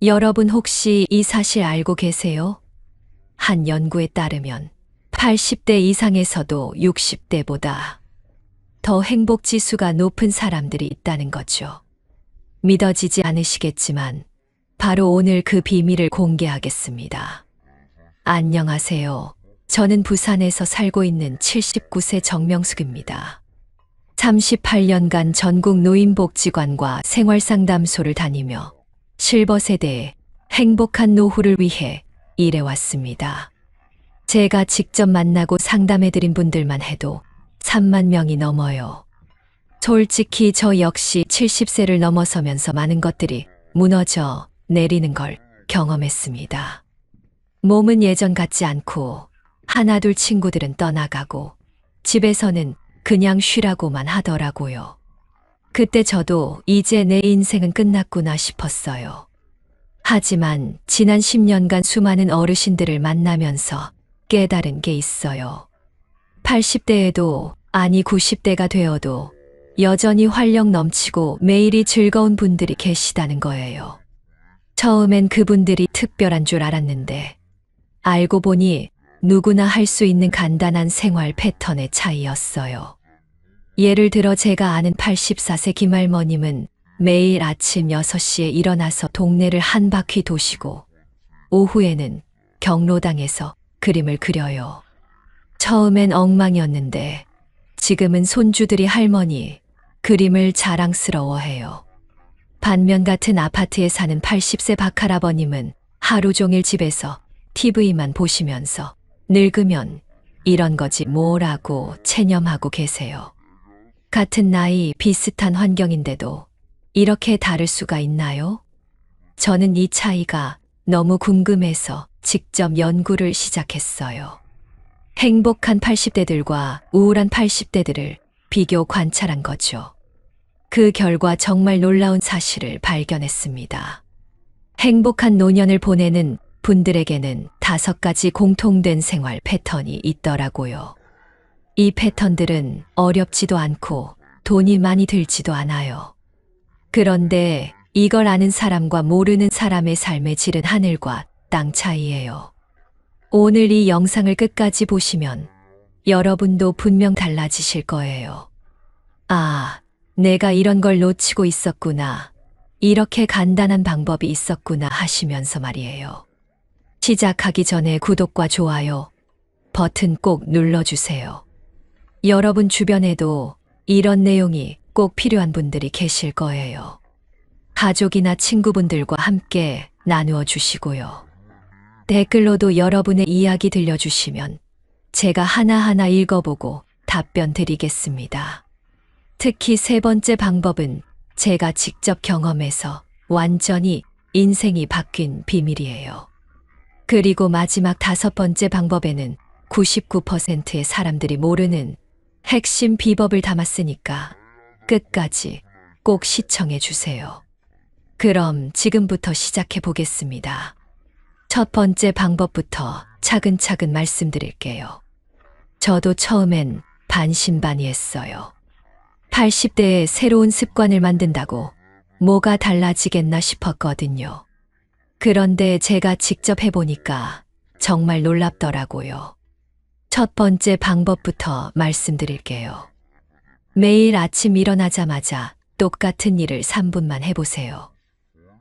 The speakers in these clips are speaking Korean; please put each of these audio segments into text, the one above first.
여러분 혹시 이 사실 알고 계세요? 한 연구에 따르면 80대 이상에서도 60대보다 더 행복 지수가 높은 사람들이 있다는 거죠. 믿어지지 않으시겠지만 바로 오늘 그 비밀을 공개하겠습니다. 안녕하세요. 저는 부산에서 살고 있는 79세 정명숙입니다. 38년간 전국 노인복지관과 생활상담소를 다니며 실버 세대의 행복한 노후를 위해 일해왔습니다. 제가 직접 만나고 상담해드린 분들만 해도 3만 명이 넘어요. 솔직히 저 역시 70세를 넘어서면서 많은 것들이 무너져 내리는 걸 경험했습니다. 몸은 예전 같지 않고 하나둘 친구들은 떠나가고 집에서는 그냥 쉬라고만 하더라고요. 그때 저도 이제 내 인생은 끝났구나 싶었어요. 하지만 지난 10년간 수많은 어르신들을 만나면서 깨달은 게 있어요. 80대에도 아니 90대가 되어도 여전히 활력 넘치고 매일이 즐거운 분들이 계시다는 거예요. 처음엔 그분들이 특별한 줄 알았는데 알고 보니 누구나 할 수 있는 간단한 생활 패턴의 차이였어요. 예를 들어 제가 아는 84세 김할머님은 매일 아침 6시에 일어나서 동네를 한 바퀴 도시고 오후에는 경로당에서 그림을 그려요. 처음엔 엉망이었는데 지금은 손주들이 할머니 그림을 자랑스러워해요. 반면 같은 아파트에 사는 80세 박할아버님은 하루 종일 집에서 TV만 보시면서 늙으면 이런 거지 뭐라고 체념하고 계세요. 같은 나이 비슷한 환경인데도 이렇게 다를 수가 있나요? 저는 이 차이가 너무 궁금해서 직접 연구를 시작했어요. 행복한 80대들과 우울한 80대들을 비교 관찰한 거죠. 그 결과 정말 놀라운 사실을 발견했습니다. 행복한 노년을 보내는 분들에게는 5가지 공통된 생활 패턴이 있더라고요. 이 패턴들은 어렵지도 않고 돈이 많이 들지도 않아요. 그런데 이걸 아는 사람과 모르는 사람의 삶의 질은 하늘과 땅 차이예요. 오늘 이 영상을 끝까지 보시면 여러분도 분명 달라지실 거예요. 아, 내가 이런 걸 놓치고 있었구나. 이렇게 간단한 방법이 있었구나 하시면서 말이에요. 시작하기 전에 구독과 좋아요 버튼 꼭 눌러주세요. 여러분 주변에도 이런 내용이 꼭 필요한 분들이 계실 거예요. 가족이나 친구분들과 함께 나누어 주시고요. 댓글로도 여러분의 이야기 들려주시면 제가 하나하나 읽어보고 답변 드리겠습니다. 특히 3번째 방법은 제가 직접 경험해서 완전히 인생이 바뀐 비밀이에요. 그리고 마지막 5번째 방법에는 99%의 사람들이 모르는 핵심 비법을 담았으니까 끝까지 꼭 시청해 주세요. 그럼 지금부터 시작해 보겠습니다. 첫 번째 방법부터 차근차근 말씀드릴게요. 저도 처음엔 반신반의했어요. 80대에 새로운 습관을 만든다고 뭐가 달라지겠나 싶었거든요. 그런데 제가 직접 해보니까 정말 놀랍더라고요. 첫 번째 방법부터 말씀드릴게요. 매일 아침 일어나자마자 똑같은 일을 3분만 해보세요.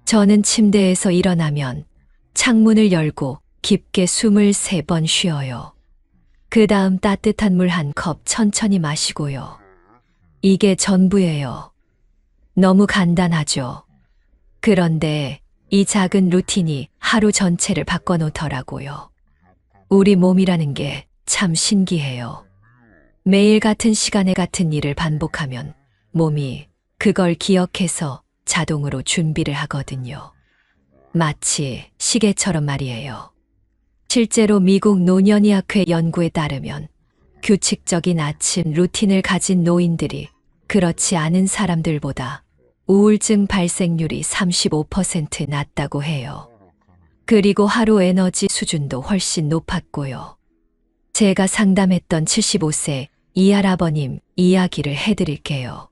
저는 침대에서 일어나면 창문을 열고 깊게 숨을 3번 쉬어요. 그 다음 따뜻한 물 한 컵 천천히 마시고요. 이게 전부예요. 너무 간단하죠? 그런데 이 작은 루틴이 하루 전체를 바꿔놓더라고요. 우리 몸이라는 게 참 신기해요. 매일 같은 시간에 같은 일을 반복하면 몸이 그걸 기억해서 자동으로 준비를 하거든요. 마치 시계처럼 말이에요. 실제로 미국 노년의학회 연구에 따르면 규칙적인 아침 루틴을 가진 노인들이 그렇지 않은 사람들보다 우울증 발생률이 35% 낮다고 해요. 그리고 하루 에너지 수준도 훨씬 높았고요. 제가 상담했던 75세 이 할아버님 이야기를 해드릴게요.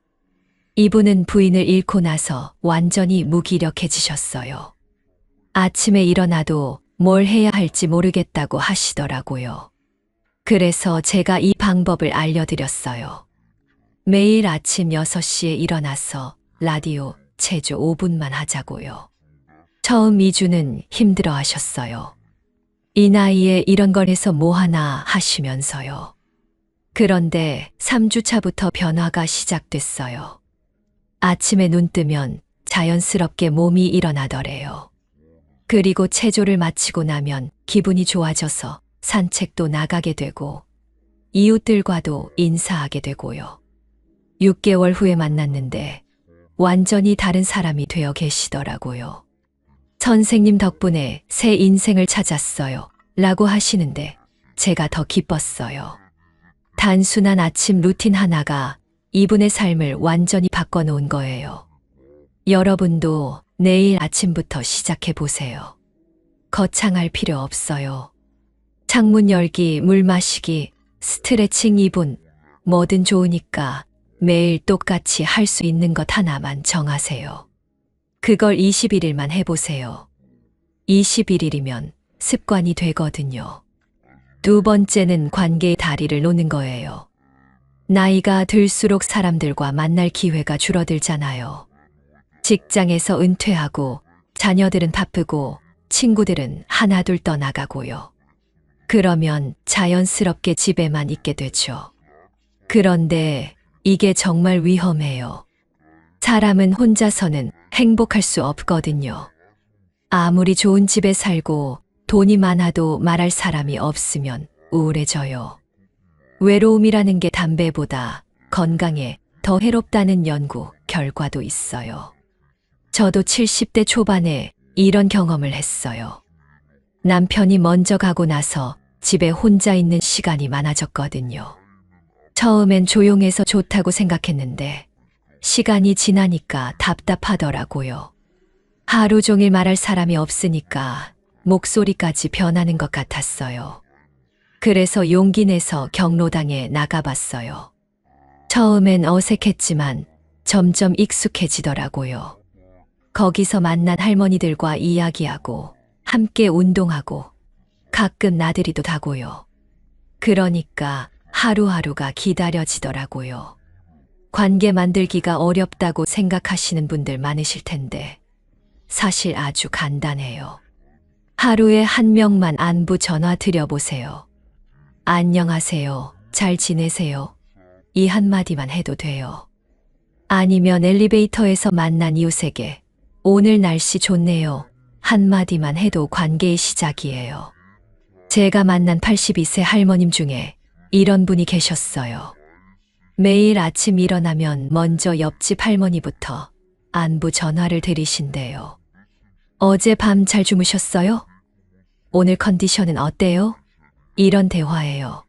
이분은 부인을 잃고 나서 완전히 무기력해지셨어요. 아침에 일어나도 뭘 해야 할지 모르겠다고 하시더라고요. 그래서 제가 이 방법을 알려드렸어요. 매일 아침 6시에 일어나서 라디오 체조 5분만 하자고요. 처음 2주는 힘들어 하셨어요. 이 나이에 이런 걸 해서 뭐하나 하시면서요. 그런데 3주차부터 변화가 시작됐어요. 아침에 눈 뜨면 자연스럽게 몸이 일어나더래요. 그리고 체조를 마치고 나면 기분이 좋아져서 산책도 나가게 되고 이웃들과도 인사하게 되고요. 6개월 후에 만났는데 완전히 다른 사람이 되어 계시더라고요. 선생님 덕분에 새 인생을 찾았어요. 라고 하시는데 제가 더 기뻤어요. 단순한 아침 루틴 하나가 이분의 삶을 완전히 바꿔놓은 거예요. 여러분도 내일 아침부터 시작해 보세요. 거창할 필요 없어요. 창문 열기, 물 마시기, 스트레칭 2분, 뭐든 좋으니까 매일 똑같이 할 수 있는 것 하나만 정하세요. 그걸 21일만 해보세요. 21일이면 습관이 되거든요. 두 번째는 관계의 다리를 놓는 거예요. 나이가 들수록 사람들과 만날 기회가 줄어들잖아요. 직장에서 은퇴하고 자녀들은 바쁘고 친구들은 하나둘 떠나가고요. 그러면 자연스럽게 집에만 있게 되죠. 그런데 이게 정말 위험해요. 사람은 혼자서는 행복할 수 없거든요. 아무리 좋은 집에 살고 돈이 많아도 말할 사람이 없으면 우울해져요. 외로움이라는 게 담배보다 건강에 더 해롭다는 연구 결과도 있어요. 저도 70대 초반에 이런 경험을 했어요. 남편이 먼저 가고 나서 집에 혼자 있는 시간이 많아졌거든요. 처음엔 조용해서 좋다고 생각했는데 시간이 지나니까 답답하더라고요. 하루 종일 말할 사람이 없으니까 목소리까지 변하는 것 같았어요. 그래서 용기 내서 경로당에 나가봤어요. 처음엔 어색했지만 점점 익숙해지더라고요. 거기서 만난 할머니들과 이야기하고 함께 운동하고 가끔 나들이도 가고요. 그러니까 하루하루가 기다려지더라고요. 관계 만들기가 어렵다고 생각하시는 분들 많으실 텐데 사실 아주 간단해요. 하루에 한 명만 안부 전화 드려보세요. 안녕하세요. 잘 지내세요. 이 한마디만 해도 돼요. 아니면 엘리베이터에서 만난 이웃에게 오늘 날씨 좋네요. 한마디만 해도 관계의 시작이에요. 제가 만난 82세 할머님 중에 이런 분이 계셨어요. 매일 아침 일어나면 먼저 옆집 할머니부터 안부 전화를 드리신대요. 어젯밤 잘 주무셨어요? 오늘 컨디션은 어때요? 이런 대화예요.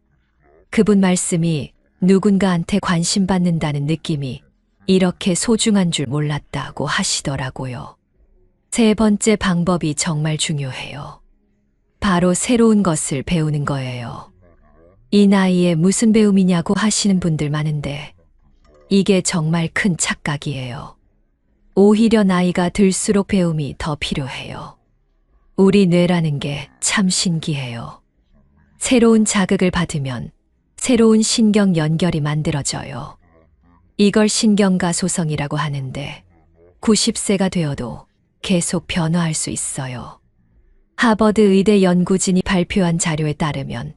그분 말씀이 누군가한테 관심받는다는 느낌이 이렇게 소중한 줄 몰랐다고 하시더라고요. 세 번째 방법이 정말 중요해요. 바로 새로운 것을 배우는 거예요. 이 나이에 무슨 배움이냐고 하시는 분들 많은데 이게 정말 큰 착각이에요. 오히려 나이가 들수록 배움이 더 필요해요. 우리 뇌라는 게 참 신기해요. 새로운 자극을 받으면 새로운 신경 연결이 만들어져요. 이걸 신경가소성이라고 하는데 90세가 되어도 계속 변화할 수 있어요. 하버드 의대 연구진이 발표한 자료에 따르면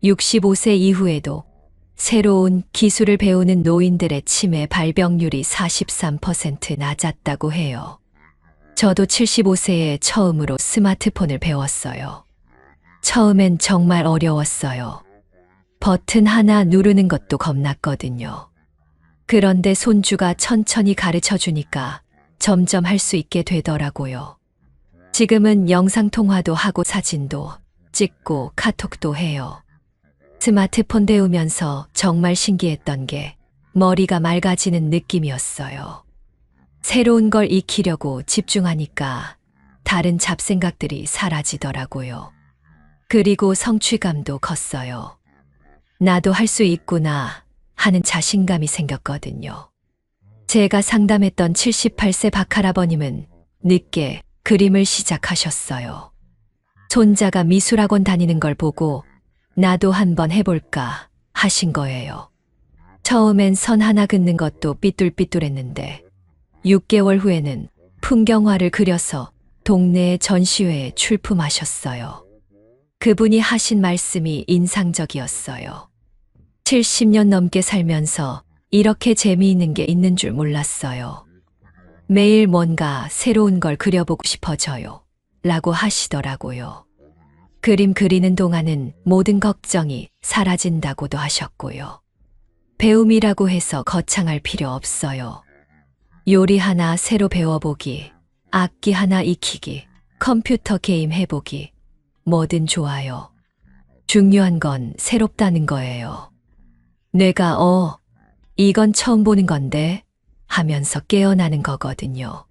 65세 이후에도 새로운 기술을 배우는 노인들의 치매 발병률이 43% 낮았다고 해요. 저도 75세에 처음으로 스마트폰을 배웠어요. 처음엔 정말 어려웠어요. 버튼 하나 누르는 것도 겁났거든요. 그런데 손주가 천천히 가르쳐 주니까 점점 할 수 있게 되더라고요. 지금은 영상통화도 하고 사진도 찍고 카톡도 해요. 스마트폰 배우면서 정말 신기했던 게 머리가 맑아지는 느낌이었어요. 새로운 걸 익히려고 집중하니까 다른 잡생각들이 사라지더라고요. 그리고 성취감도 컸어요. 나도 할 수 있구나 하는 자신감이 생겼거든요. 제가 상담했던 78세 박할아버님은 늦게 그림을 시작하셨어요. 손자가 미술학원 다니는 걸 보고 나도 한번 해볼까 하신 거예요. 처음엔 선 하나 긋는 것도 삐뚤삐뚤했는데 6개월 후에는 풍경화를 그려서 동네 전시회에 출품하셨어요. 그분이 하신 말씀이 인상적이었어요. 70년 넘게 살면서 이렇게 재미있는 게 있는 줄 몰랐어요. 매일 뭔가 새로운 걸 그려보고 싶어져요. 라고 하시더라고요. 그림 그리는 동안은 모든 걱정이 사라진다고도 하셨고요. 배움이라고 해서 거창할 필요 없어요. 요리 하나 새로 배워보기, 악기 하나 익히기, 컴퓨터 게임 해보기, 뭐든 좋아요. 중요한 건 새롭다는 거예요. 뇌가 이건 처음 보는 건데 하면서 깨어나는 거거든요.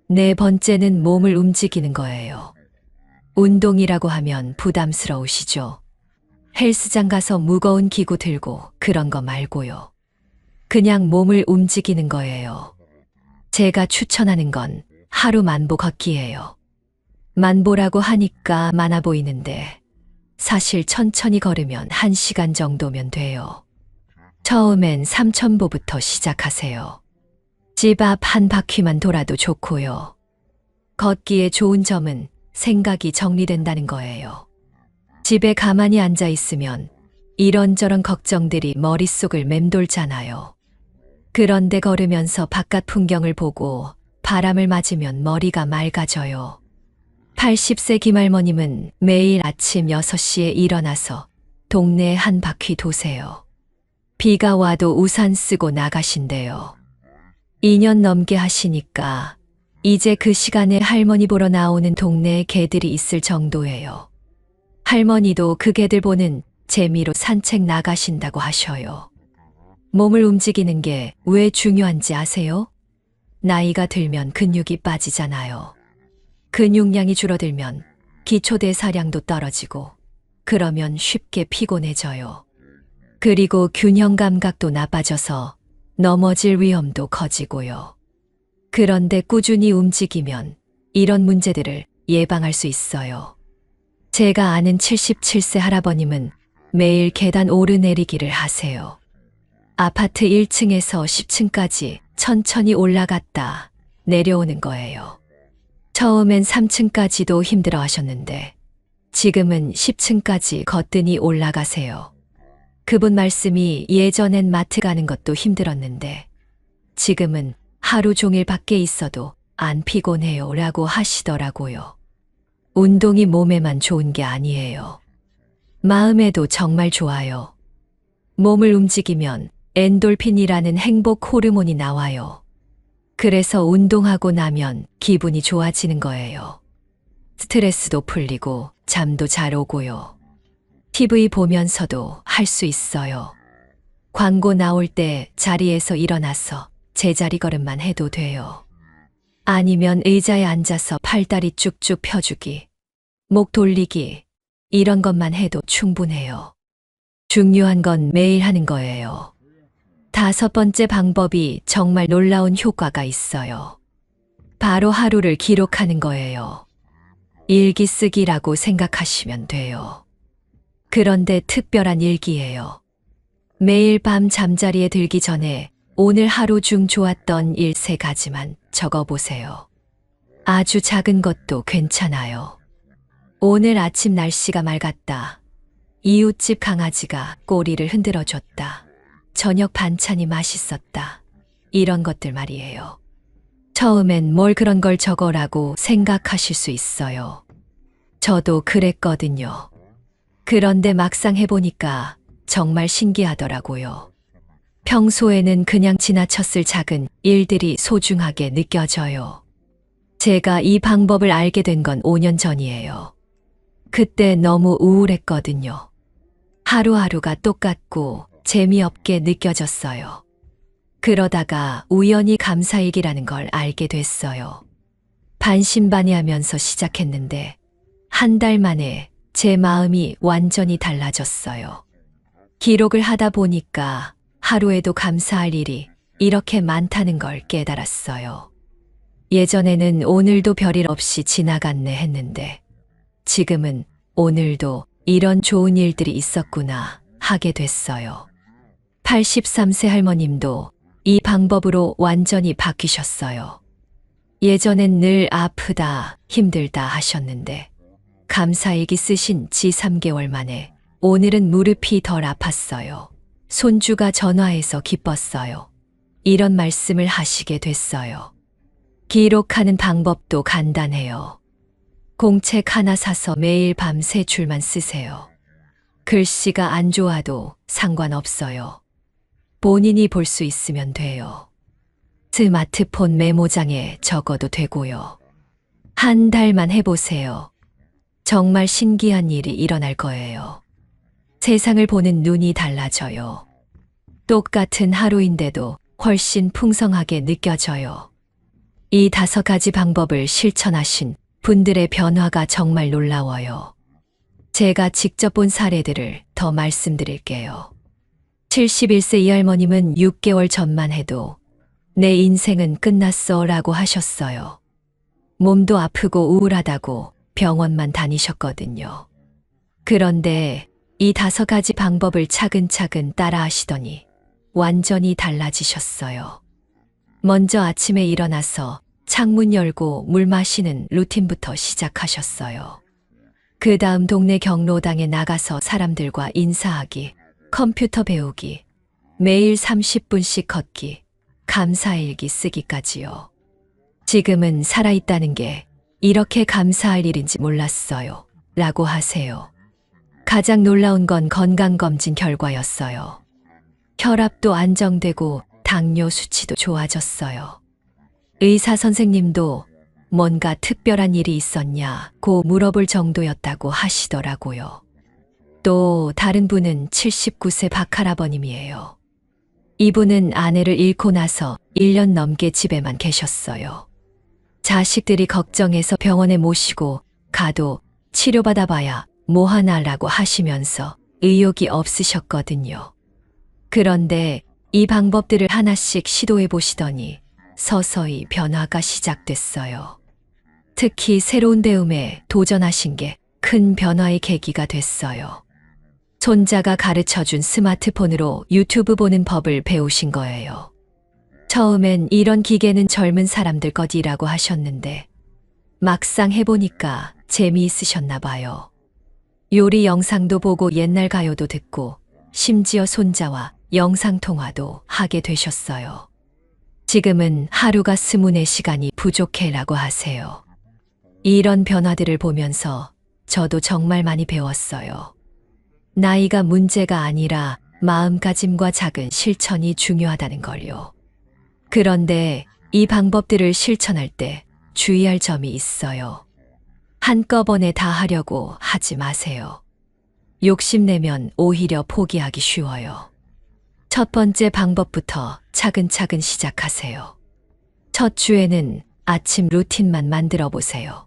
네 번째는 몸을 움직이는 거예요. 운동이라고 하면 부담스러우시죠? 헬스장 가서 무거운 기구 들고 그런 거 말고요. 그냥 몸을 움직이는 거예요. 제가 추천하는 건 하루 만보 걷기예요. 만보라고 하니까 많아 보이는데 사실 천천히 걸으면 1시간 정도면 돼요. 처음엔 3,000보부터 시작하세요. 집 앞 한 바퀴만 돌아도 좋고요. 걷기에 좋은 점은 생각이 정리된다는 거예요. 집에 가만히 앉아 있으면 이런저런 걱정들이 머릿속을 맴돌잖아요. 그런데 걸으면서 바깥 풍경을 보고 바람을 맞으면 머리가 맑아져요. 80세 김할머님은 매일 아침 6시에 일어나서 동네에 한 바퀴 도세요. 비가 와도 우산 쓰고 나가신대요. 2년 넘게 하시니까 이제 그 시간에 할머니 보러 나오는 동네에 개들이 있을 정도예요. 할머니도 그 개들 보는 재미로 산책 나가신다고 하셔요. 몸을 움직이는 게 왜 중요한지 아세요? 나이가 들면 근육이 빠지잖아요. 근육량이 줄어들면 기초대사량도 떨어지고 그러면 쉽게 피곤해져요. 그리고 균형 감각도 나빠져서 넘어질 위험도 커지고요. 그런데 꾸준히 움직이면 이런 문제들을 예방할 수 있어요. 제가 아는 77세 할아버님은 매일 계단 오르내리기를 하세요. 아파트 1층에서 10층까지 천천히 올라갔다 내려오는 거예요. 처음엔 3층까지도 힘들어 하셨는데 지금은 10층까지 거뜬히 올라가세요. 그분 말씀이 예전엔 마트 가는 것도 힘들었는데 지금은 하루 종일 밖에 있어도 안 피곤해요 라고 하시더라고요. 운동이 몸에만 좋은 게 아니에요. 마음에도 정말 좋아요. 몸을 움직이면 엔돌핀이라는 행복 호르몬이 나와요. 그래서 운동하고 나면 기분이 좋아지는 거예요. 스트레스도 풀리고 잠도 잘 오고요. TV 보면서도 할 수 있어요. 광고 나올 때 자리에서 일어나서 제자리 걸음만 해도 돼요. 아니면 의자에 앉아서 팔다리 쭉쭉 펴주기, 목 돌리기, 이런 것만 해도 충분해요. 중요한 건 매일 하는 거예요. 5번째 방법이 정말 놀라운 효과가 있어요. 바로 하루를 기록하는 거예요. 일기 쓰기라고 생각하시면 돼요. 그런데 특별한 일기예요. 매일 밤 잠자리에 들기 전에 오늘 하루 중 좋았던 일 3가지만 적어보세요. 아주 작은 것도 괜찮아요. 오늘 아침 날씨가 맑았다. 이웃집 강아지가 꼬리를 흔들어줬다. 저녁 반찬이 맛있었다. 이런 것들 말이에요. 처음엔 뭘 그런 걸 적어라고 생각하실 수 있어요. 저도 그랬거든요. 그런데 막상 해보니까 정말 신기하더라고요. 평소에는 그냥 지나쳤을 작은 일들이 소중하게 느껴져요. 제가 이 방법을 알게 된 건 5년 전이에요. 그때 너무 우울했거든요. 하루하루가 똑같고 재미없게 느껴졌어요. 그러다가 우연히 감사일기라는 걸 알게 됐어요. 반신반의하면서 시작했는데 한 달 만에 제 마음이 완전히 달라졌어요. 기록을 하다 보니까 하루에도 감사할 일이 이렇게 많다는 걸 깨달았어요. 예전에는 오늘도 별일 없이 지나갔네 했는데 지금은 오늘도 이런 좋은 일들이 있었구나 하게 됐어요. 83세 할머님도 이 방법으로 완전히 바뀌셨어요. 예전엔 늘 아프다, 힘들다 하셨는데 감사일기 쓰신 지 3개월 만에 오늘은 무릎이 덜 아팠어요. 손주가 전화해서 기뻤어요. 이런 말씀을 하시게 됐어요. 기록하는 방법도 간단해요. 공책 하나 사서 매일 밤 3줄만 쓰세요. 글씨가 안 좋아도 상관없어요. 본인이 볼 수 있으면 돼요. 스마트폰 메모장에 적어도 되고요. 한 달만 해보세요. 정말 신기한 일이 일어날 거예요. 세상을 보는 눈이 달라져요. 똑같은 하루인데도 훨씬 풍성하게 느껴져요. 이 5가지 방법을 실천하신 분들의 변화가 정말 놀라워요. 제가 직접 본 사례들을 더 말씀드릴게요. 71세 이 할머님은 6개월 전만 해도 내 인생은 끝났어 라고 하셨어요. 몸도 아프고 우울하다고 병원만 다니셨거든요. 그런데 이 5가지 방법을 차근차근 따라 하시더니 완전히 달라지셨어요. 먼저 아침에 일어나서 창문 열고 물 마시는 루틴부터 시작하셨어요. 그 다음 동네 경로당에 나가서 사람들과 인사하기, 컴퓨터 배우기, 매일 30분씩 걷기, 감사일기 쓰기까지요. 지금은 살아있다는 게 이렇게 감사할 일인지 몰랐어요. 라고 하세요. 가장 놀라운 건 건강검진 결과였어요. 혈압도 안정되고 당뇨 수치도 좋아졌어요. 의사 선생님도 뭔가 특별한 일이 있었냐고 물어볼 정도였다고 하시더라고요. 또 다른 분은 79세 박할아버님이에요. 이분은 아내를 잃고 나서 1년 넘게 집에만 계셨어요. 자식들이 걱정해서 병원에 모시고 가도 치료받아 봐야 뭐 하나라고 하시면서 의욕이 없으셨거든요. 그런데 이 방법들을 하나씩 시도해 보시더니 서서히 변화가 시작됐어요. 특히 새로운 배움에 도전하신 게 큰 변화의 계기가 됐어요. 손자가 가르쳐준 스마트폰으로 유튜브 보는 법을 배우신 거예요. 처음엔 이런 기계는 젊은 사람들 것이라고 하셨는데 막상 해보니까 재미있으셨나 봐요. 요리 영상도 보고 옛날 가요도 듣고 심지어 손자와 영상통화도 하게 되셨어요. 지금은 하루가 24시간이 부족해라고 하세요. 이런 변화들을 보면서 저도 정말 많이 배웠어요. 나이가 문제가 아니라 마음가짐과 작은 실천이 중요하다는 걸요. 그런데 이 방법들을 실천할 때 주의할 점이 있어요. 한꺼번에 다 하려고 하지 마세요. 욕심내면 오히려 포기하기 쉬워요. 첫 번째 방법부터 차근차근 시작하세요. 첫 주에는 아침 루틴만 만들어 보세요.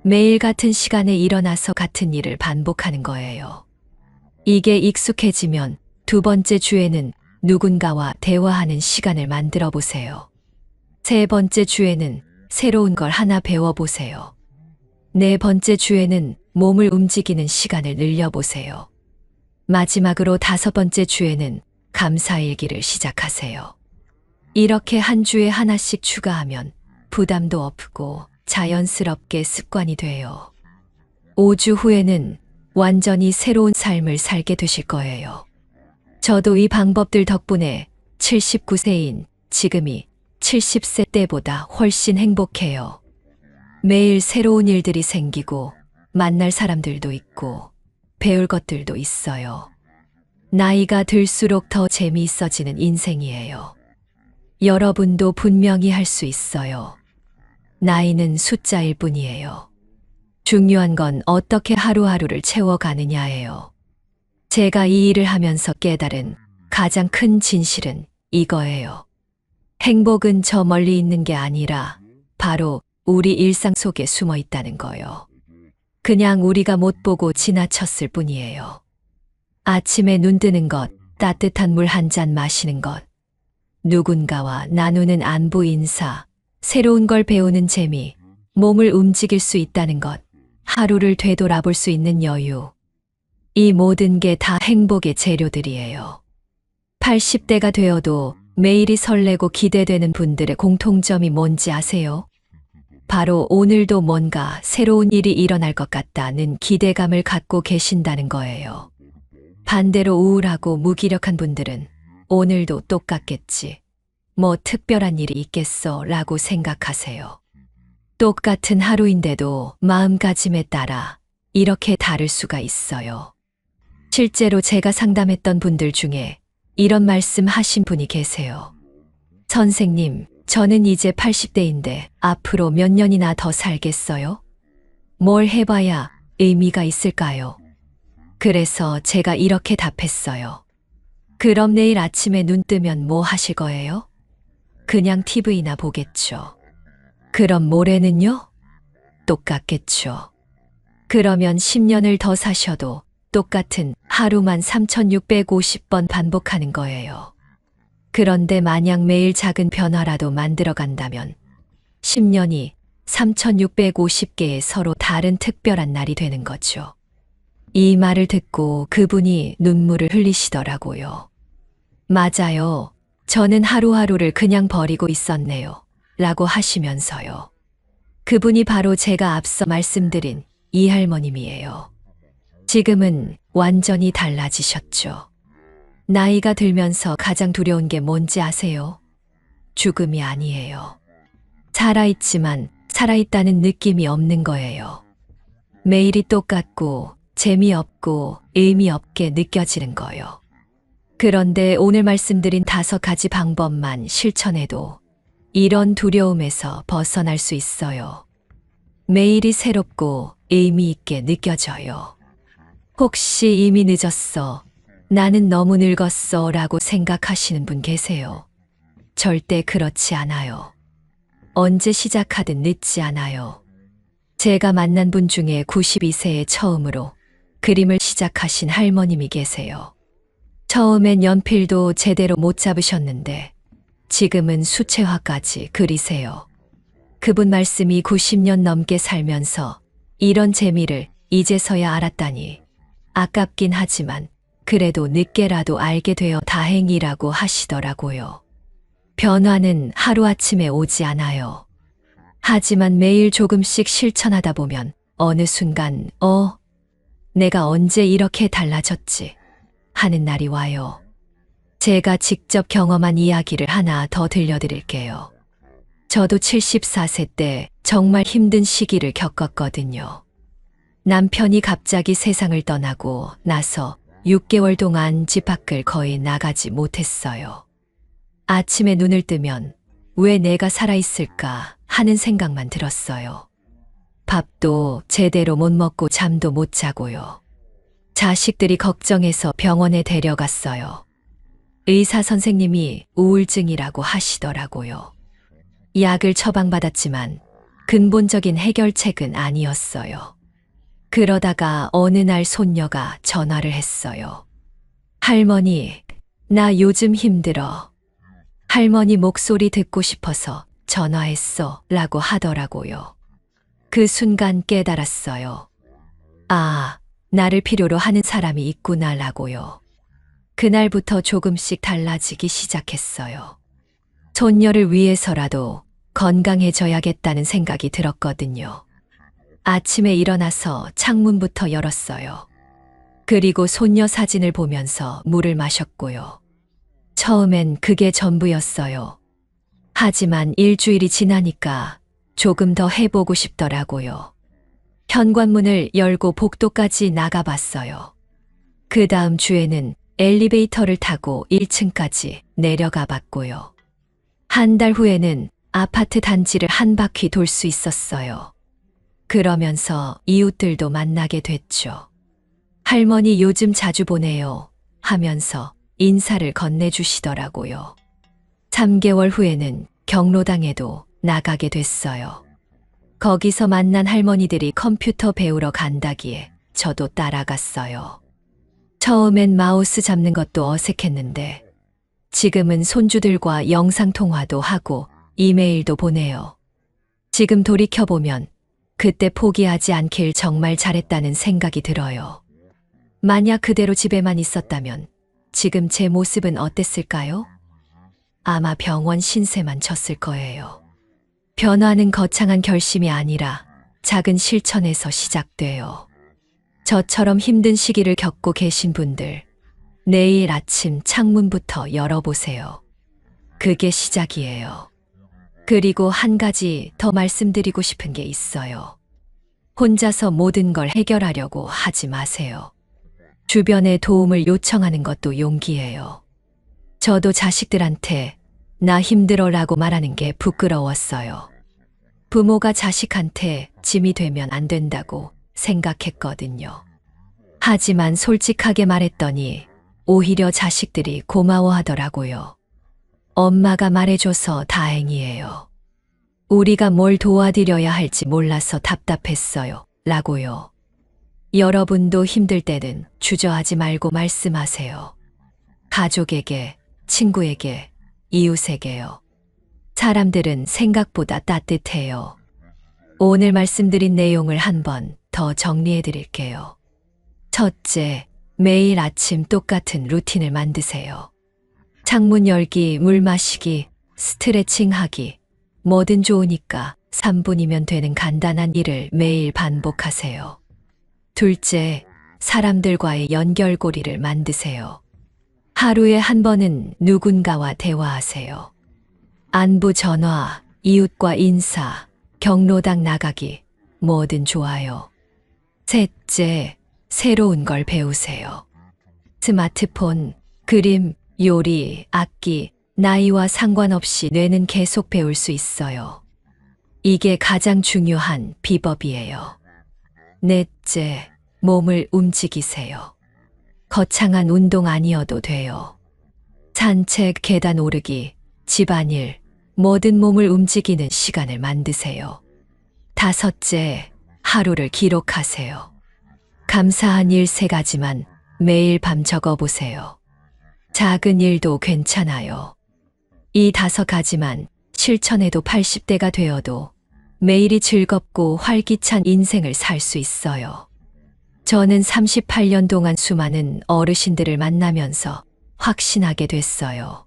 매일 같은 시간에 일어나서 같은 일을 반복하는 거예요. 이게 익숙해지면 두 번째 주에는 누군가와 대화하는 시간을 만들어 보세요. 세 번째 주에는 새로운 걸 하나 배워보세요. 네 번째 주에는 몸을 움직이는 시간을 늘려보세요. 마지막으로 5번째 주에는 감사일기를 시작하세요. 이렇게 한 주에 하나씩 추가하면 부담도 없고 자연스럽게 습관이 돼요. 5주 후에는 완전히 새로운 삶을 살게 되실 거예요. 저도 이 방법들 덕분에 79세인 지금이 70세 때보다 훨씬 행복해요. 매일 새로운 일들이 생기고 만날 사람들도 있고 배울 것들도 있어요. 나이가 들수록 더 재미있어지는 인생이에요. 여러분도 분명히 할 수 있어요. 나이는 숫자일 뿐이에요. 중요한 건 어떻게 하루하루를 채워가느냐예요. 제가 이 일을 하면서 깨달은 가장 큰 진실은 이거예요. 행복은 저 멀리 있는 게 아니라 바로 우리 일상 속에 숨어 있다는 거요. 그냥 우리가 못 보고 지나쳤을 뿐이에요. 아침에 눈 뜨는 것, 따뜻한 물 한 잔 마시는 것, 누군가와 나누는 안부 인사, 새로운 걸 배우는 재미, 몸을 움직일 수 있다는 것, 하루를 되돌아볼 수 있는 여유. 이 모든 게 다 행복의 재료들이에요. 80대가 되어도 매일이 설레고 기대되는 분들의 공통점이 뭔지 아세요? 바로 오늘도 뭔가 새로운 일이 일어날 것 같다는 기대감을 갖고 계신다는 거예요. 반대로 우울하고 무기력한 분들은 오늘도 똑같겠지. 뭐 특별한 일이 있겠어 라고 생각하세요. 똑같은 하루인데도 마음가짐에 따라 이렇게 다를 수가 있어요. 실제로 제가 상담했던 분들 중에 이런 말씀 하신 분이 계세요. 선생님, 저는 이제 80대인데 앞으로 몇 년이나 더 살겠어요? 뭘 해봐야 의미가 있을까요? 그래서 제가 이렇게 답했어요. 그럼 내일 아침에 눈 뜨면 뭐 하실 거예요? 그냥 TV나 보겠죠. 그럼 모레는요? 똑같겠죠. 그러면 10년을 더 사셔도 똑같은 하루만 3650번 반복하는 거예요. 그런데 만약 매일 작은 변화라도 만들어 간다면 10년이 3650개의 서로 다른 특별한 날이 되는 거죠. 이 말을 듣고 그분이 눈물을 흘리시더라고요. 맞아요. 저는 하루하루를 그냥 버리고 있었네요. 라고 하시면서요. 그분이 바로 제가 앞서 말씀드린 이 할머님이에요. 지금은 완전히 달라지셨죠. 나이가 들면서 가장 두려운 게 뭔지 아세요? 죽음이 아니에요. 살아있지만 살아있다는 느낌이 없는 거예요. 매일이 똑같고 재미없고 의미 없게 느껴지는 거요. 그런데 오늘 말씀드린 5가지 방법만 실천해도 이런 두려움에서 벗어날 수 있어요. 매일이 새롭고 의미 있게 느껴져요. 혹시 이미 늦었어, 나는 너무 늙었어 라고 생각하시는 분 계세요? 절대 그렇지 않아요. 언제 시작하든 늦지 않아요. 제가 만난 분 중에 92세에 처음으로 그림을 시작하신 할머님이 계세요. 처음엔 연필도 제대로 못 잡으셨는데 지금은 수채화까지 그리세요. 그분 말씀이 90년 넘게 살면서 이런 재미를 이제서야 알았다니 아깝긴 하지만 그래도 늦게라도 알게 되어 다행이라고 하시더라고요. 변화는 하루아침에 오지 않아요. 하지만 매일 조금씩 실천하다 보면 어느 순간 내가 언제 이렇게 달라졌지 하는 날이 와요. 제가 직접 경험한 이야기를 하나 더 들려드릴게요. 저도 74세 때 정말 힘든 시기를 겪었거든요. 남편이 갑자기 세상을 떠나고 나서 6개월 동안 집 밖을 거의 나가지 못했어요. 아침에 눈을 뜨면 왜 내가 살아있을까 하는 생각만 들었어요. 밥도 제대로 못 먹고 잠도 못 자고요. 자식들이 걱정해서 병원에 데려갔어요. 의사 선생님이 우울증이라고 하시더라고요. 약을 처방받았지만 근본적인 해결책은 아니었어요. 그러다가 어느 날 손녀가 전화를 했어요. 할머니, 나 요즘 힘들어. 할머니 목소리 듣고 싶어서 전화했어 라고 하더라고요. 그 순간 깨달았어요. 아, 나를 필요로 하는 사람이 있구나 라고요. 그날부터 조금씩 달라지기 시작했어요. 손녀를 위해서라도 건강해져야겠다는 생각이 들었거든요. 아침에 일어나서 창문부터 열었어요. 그리고 손녀 사진을 보면서 물을 마셨고요. 처음엔 그게 전부였어요. 하지만 일주일이 지나니까 조금 더 해보고 싶더라고요. 현관문을 열고 복도까지 나가봤어요. 그 다음 주에는 엘리베이터를 타고 1층까지 내려가 봤고요. 한 달 후에는 아파트 단지를 한 바퀴 돌 수 있었어요. 그러면서 이웃들도 만나게 됐죠. 할머니 요즘 자주 보내요 하면서 인사를 건네주시더라고요. 3개월 후에는 경로당에도 나가게 됐어요. 거기서 만난 할머니들이 컴퓨터 배우러 간다기에 저도 따라갔어요. 처음엔 마우스 잡는 것도 어색했는데 지금은 손주들과 영상통화도 하고 이메일도 보내요. 지금 돌이켜보면 그때 포기하지 않길 정말 잘했다는 생각이 들어요. 만약 그대로 집에만 있었다면 지금 제 모습은 어땠을까요? 아마 병원 신세만 졌을 거예요. 변화는 거창한 결심이 아니라 작은 실천에서 시작돼요. 저처럼 힘든 시기를 겪고 계신 분들, 내일 아침 창문부터 열어보세요. 그게 시작이에요. 그리고 한 가지 더 말씀드리고 싶은 게 있어요. 혼자서 모든 걸 해결하려고 하지 마세요. 주변에 도움을 요청하는 것도 용기예요. 저도 자식들한테 나 힘들어라고 말하는 게 부끄러웠어요. 부모가 자식한테 짐이 되면 안 된다고 생각했거든요. 하지만 솔직하게 말했더니 오히려 자식들이 고마워하더라고요. 엄마가 말해줘서 다행이에요. 우리가 뭘 도와드려야 할지 몰라서 답답했어요. 라고요. 여러분도 힘들 때는 주저하지 말고 말씀하세요. 가족에게, 친구에게, 이웃에게요. 사람들은 생각보다 따뜻해요. 오늘 말씀드린 내용을 한번 더 정리해 드릴게요. 첫째, 매일 아침 똑같은 루틴을 만드세요. 창문 열기, 물 마시기, 스트레칭 하기, 뭐든 좋으니까 3분이면 되는 간단한 일을 매일 반복하세요. 둘째, 사람들과의 연결고리를 만드세요. 하루에 한 번은 누군가와 대화하세요. 안부 전화, 이웃과 인사, 경로당 나가기, 뭐든 좋아요. 셋째, 새로운 걸 배우세요. 스마트폰, 그림, 요리, 악기, 나이와 상관없이 뇌는 계속 배울 수 있어요. 이게 가장 중요한 비법이에요. 넷째, 몸을 움직이세요. 거창한 운동 아니어도 돼요. 산책, 계단 오르기, 집안일, 모든 몸을 움직이는 시간을 만드세요. 다섯째, 하루를 기록하세요. 감사한 일 3가지만 매일 밤 적어보세요. 작은 일도 괜찮아요. 이 5가지만 실천해도 80대가 되어도 매일이 즐겁고 활기찬 인생을 살 수 있어요. 저는 38년 동안 수많은 어르신들을 만나면서 확신하게 됐어요.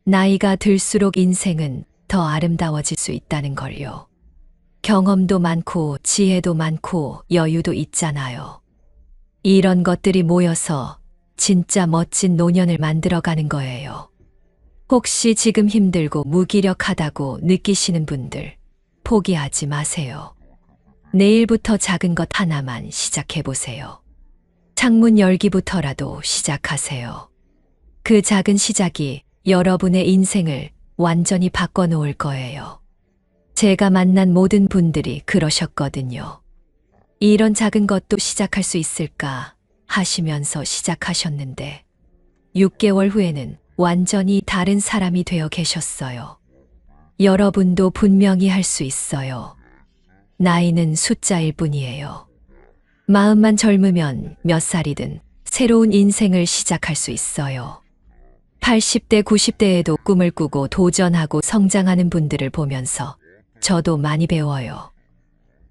나이가 들수록 인생은 더 아름다워질 수 있다는 걸요. 경험도 많고 지혜도 많고 여유도 있잖아요. 이런 것들이 모여서 진짜 멋진 노년을 만들어가는 거예요. 혹시 지금 힘들고 무기력하다고 느끼시는 분들, 포기하지 마세요. 내일부터 작은 것 하나만 시작해보세요. 창문 열기부터라도 시작하세요. 그 작은 시작이 여러분의 인생을 완전히 바꿔놓을 거예요. 제가 만난 모든 분들이 그러셨거든요. 이런 작은 것도 시작할 수 있을까 하시면서 시작하셨는데 6개월 후에는 완전히 다른 사람이 되어 계셨어요. 여러분도 분명히 할 수 있어요. 나이는 숫자일 뿐이에요. 마음만 젊으면 몇 살이든 새로운 인생을 시작할 수 있어요. 80대, 90대에도 꿈을 꾸고 도전하고 성장하는 분들을 보면서 저도 많이 배워요.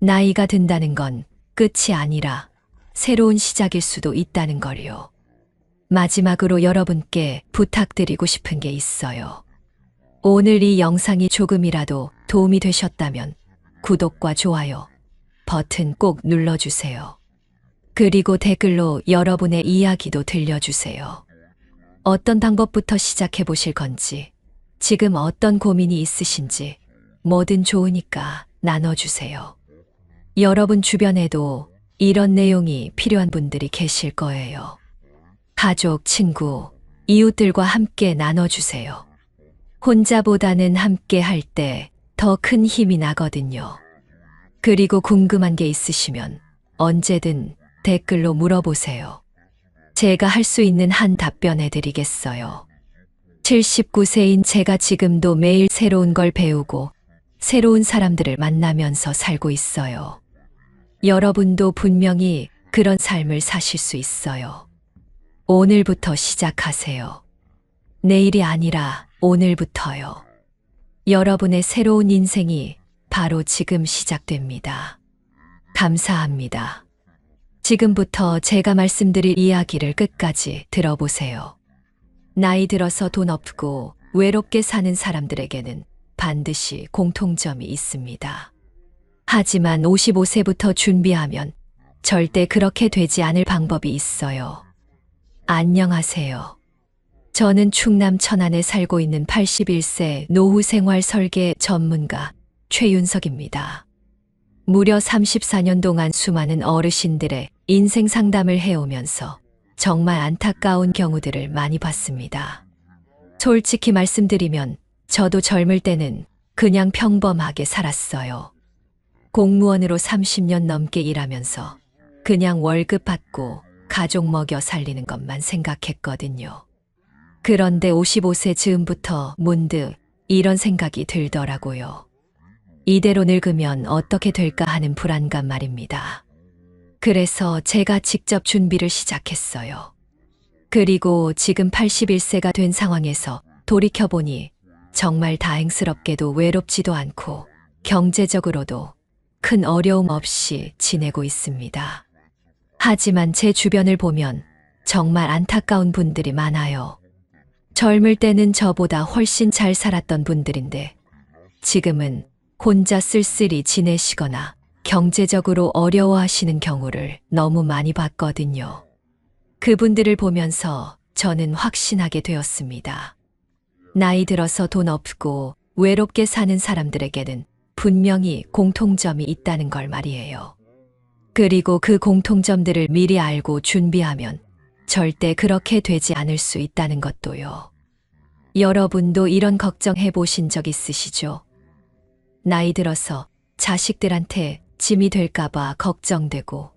나이가 든다는 건 끝이 아니라 새로운 시작일 수도 있다는 걸요. 마지막으로 여러분께 부탁드리고 싶은 게 있어요. 오늘 이 영상이 조금이라도 도움이 되셨다면 구독과 좋아요 버튼 꼭 눌러주세요. 그리고 댓글로 여러분의 이야기도 들려주세요. 어떤 방법부터 시작해 보실 건지, 지금 어떤 고민이 있으신지 뭐든 좋으니까 나눠주세요. 여러분 주변에도 이런 내용이 필요한 분들이 계실 거예요. 가족, 친구, 이웃들과 함께 나눠주세요. 혼자보다는 함께 할 때 더 큰 힘이 나거든요. 그리고 궁금한 게 있으시면 언제든 댓글로 물어보세요. 제가 할 수 있는 한 답변해 드리겠어요. 79세인 제가 지금도 매일 새로운 걸 배우고 새로운 사람들을 만나면서 살고 있어요. 여러분도 분명히 그런 삶을 사실 수 있어요. 오늘부터 시작하세요. 내일이 아니라 오늘부터요. 여러분의 새로운 인생이 바로 지금 시작됩니다. 감사합니다. 지금부터 제가 말씀드릴 이야기를 끝까지 들어보세요. 나이 들어서 돈 없고 외롭게 사는 사람들에게는 반드시 공통점이 있습니다. 하지만 55세부터 준비하면 절대 그렇게 되지 않을 방법이 있어요. 안녕하세요. 저는 충남 천안에 살고 있는 81세 노후 생활 설계 전문가 최윤석입니다. 무려 34년 동안 수많은 어르신들의 인생 상담을 해오면서 정말 안타까운 경우들을 많이 봤습니다. 솔직히 말씀드리면 저도 젊을 때는 그냥 평범하게 살았어요. 공무원으로 30년 넘게 일하면서 그냥 월급 받고 가족 먹여 살리는 것만 생각했거든요. 그런데 55세 즈음부터 문득 이런 생각이 들더라고요. 이대로 늙으면 어떻게 될까 하는 불안감 말입니다. 그래서 제가 직접 준비를 시작했어요. 그리고 지금 81세가 된 상황에서 돌이켜보니 정말 다행스럽게도 외롭지도 않고 경제적으로도 큰 어려움 없이 지내고 있습니다. 하지만 제 주변을 보면 정말 안타까운 분들이 많아요. 젊을 때는 저보다 훨씬 잘 살았던 분들인데 지금은 혼자 쓸쓸히 지내시거나 경제적으로 어려워하시는 경우를 너무 많이 봤거든요. 그분들을 보면서 저는 확신하게 되었습니다. 나이 들어서 돈 없고 외롭게 사는 사람들에게는 분명히 공통점이 있다는 걸 말이에요. 그리고 그 공통점들을 미리 알고 준비하면 절대 그렇게 되지 않을 수 있다는 것도요. 여러분도 이런 걱정해 보신 적 있으시죠? 나이 들어서 자식들한테 짐이 될까봐 걱정되고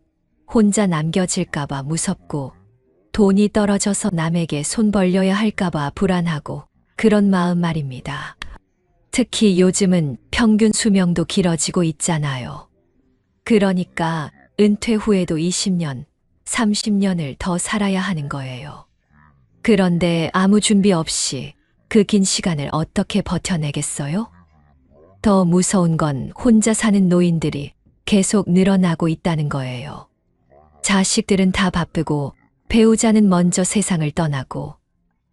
혼자 남겨질까봐 무섭고 돈이 떨어져서 남에게 손 벌려야 할까봐 불안하고 그런 마음 말입니다. 특히 요즘은 평균 수명도 길어지고 있잖아요. 그러니까 은퇴 후에도 20년, 30년을 더 살아야 하는 거예요. 그런데 아무 준비 없이 그 긴 시간을 어떻게 버텨내겠어요? 더 무서운 건 혼자 사는 노인들이 계속 늘어나고 있다는 거예요. 자식들은 다 바쁘고 배우자는 먼저 세상을 떠나고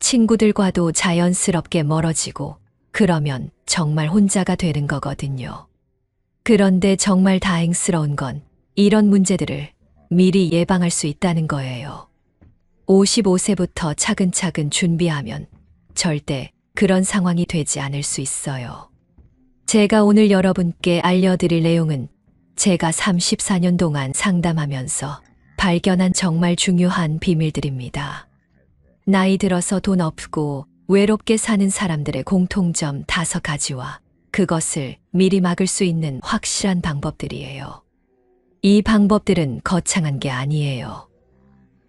친구들과도 자연스럽게 멀어지고 그러면 정말 혼자가 되는 거거든요. 그런데 정말 다행스러운 건 이런 문제들을 미리 예방할 수 있다는 거예요. 55세부터 차근차근 준비하면 절대 그런 상황이 되지 않을 수 있어요. 제가 오늘 여러분께 알려드릴 내용은 제가 34년 동안 상담하면서 발견한 정말 중요한 비밀들입니다. 나이 들어서 돈 없고 외롭게 사는 사람들의 공통점 5가지와 그것을 미리 막을 수 있는 확실한 방법들이에요. 이 방법들은 거창한 게 아니에요.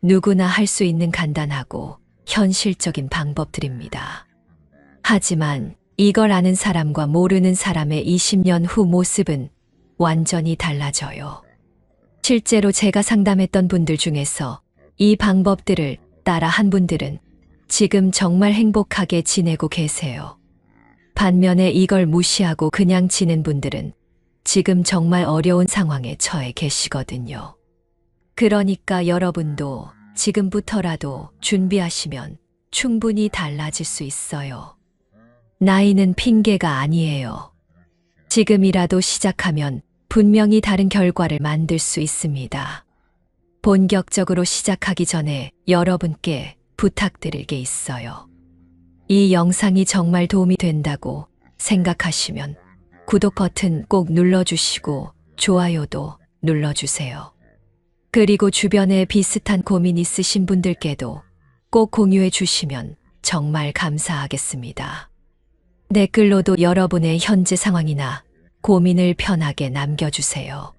누구나 할 수 있는 간단하고 현실적인 방법들입니다. 하지만 이걸 아는 사람과 모르는 사람의 20년 후 모습은 완전히 달라져요. 실제로 제가 상담했던 분들 중에서 이 방법들을 따라 한 분들은 지금 정말 행복하게 지내고 계세요. 반면에 이걸 무시하고 그냥 지낸 분들은 지금 정말 어려운 상황에 처해 계시거든요. 그러니까 여러분도 지금부터라도 준비하시면 충분히 달라질 수 있어요. 나이는 핑계가 아니에요. 지금이라도 시작하면 분명히 다른 결과를 만들 수 있습니다. 본격적으로 시작하기 전에 여러분께 부탁드릴 게 있어요. 이 영상이 정말 도움이 된다고 생각하시면 구독 버튼 꼭 눌러주시고 좋아요도 눌러주세요. 그리고 주변에 비슷한 고민 있으신 분들께도 꼭 공유해 주시면 정말 감사하겠습니다. 댓글로도 여러분의 현재 상황이나 고민을 편하게 남겨주세요.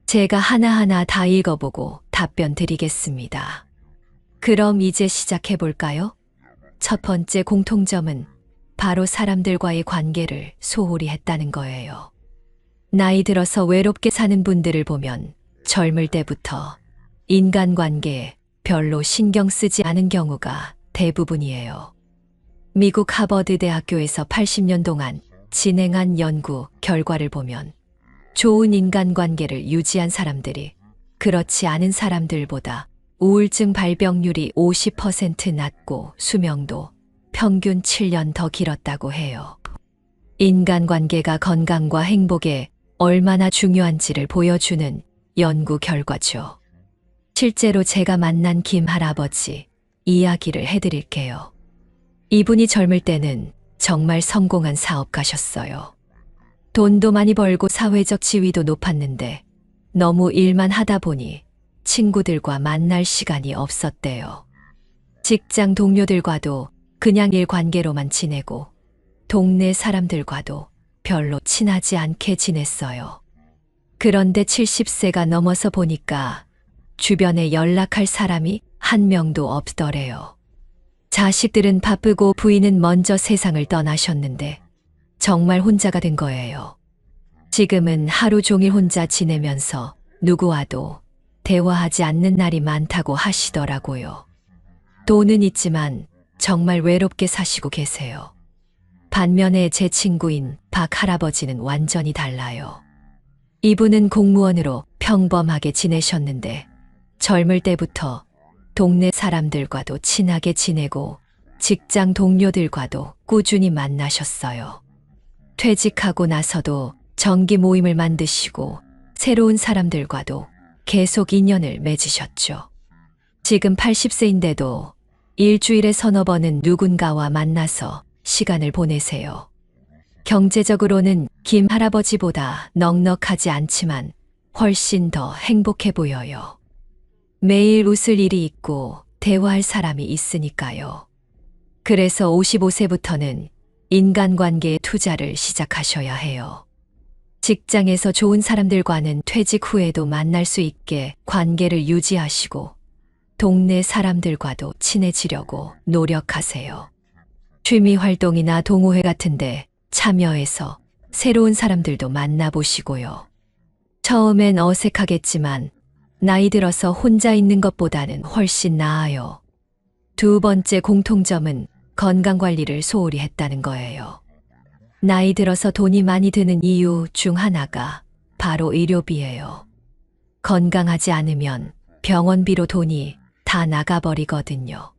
제가 하나하나 다 읽어보고 답변 드리겠습니다. 그럼 이제 시작해 볼까요? 첫 번째 공통점은 바로 사람들과의 관계를 소홀히 했다는 거예요. 나이 들어서 외롭게 사는 분들을 보면 젊을 때부터 인간관계에 별로 신경 쓰지 않은 경우가 대부분이에요. 미국 하버드 대학교에서 80년 동안 진행한 연구 결과를 보면 좋은 인간관계를 유지한 사람들이 그렇지 않은 사람들보다 우울증 발병률이 50% 낮고 수명도 평균 7년 더 길었다고 해요. 인간관계가 건강과 행복에 얼마나 중요한지를 보여주는 연구 결과죠. 실제로 제가 만난 김 할아버지 이야기를 해드릴게요. 이분이 젊을 때는 정말 성공한 사업가셨어요. 돈도 많이 벌고 사회적 지위도 높았는데 너무 일만 하다 보니 친구들과 만날 시간이 없었대요. 직장 동료들과도 그냥 일 관계로만 지내고 동네 사람들과도 별로 친하지 않게 지냈어요. 그런데 70세가 넘어서 보니까 주변에 연락할 사람이 한 명도 없더래요. 자식들은 바쁘고 부인은 먼저 세상을 떠나셨는데 정말 혼자가 된 거예요. 지금은 하루 종일 혼자 지내면서 누구와도 대화하지 않는 날이 많다고 하시더라고요. 돈은 있지만 정말 외롭게 사시고 계세요. 반면에 제 친구인 박 할아버지는 완전히 달라요. 이분은 공무원으로 평범하게 지내셨는데 젊을 때부터 동네 사람들과도 친하게 지내고 직장 동료들과도 꾸준히 만나셨어요. 퇴직하고 나서도 정기 모임을 만드시고 새로운 사람들과도 계속 인연을 맺으셨죠. 지금 80세인데도 일주일에 서너 번은 누군가와 만나서 시간을 보내세요. 경제적으로는 김 할아버지보다 넉넉하지 않지만 훨씬 더 행복해 보여요. 매일 웃을 일이 있고 대화할 사람이 있으니까요. 그래서 55세부터는 인간관계에 투자를 시작하셔야 해요. 직장에서 좋은 사람들과는 퇴직 후에도 만날 수 있게 관계를 유지하시고 동네 사람들과도 친해지려고 노력하세요. 취미 활동이나 동호회 같은데 참여해서 새로운 사람들도 만나보시고요. 처음엔 어색하겠지만 나이 들어서 혼자 있는 것보다는 훨씬 나아요. 두 번째 공통점은 건강관리를 소홀히 했다는 거예요. 나이 들어서 돈이 많이 드는 이유 중 하나가 바로 의료비예요. 건강하지 않으면 병원비로 돈이 다 나가버리거든요.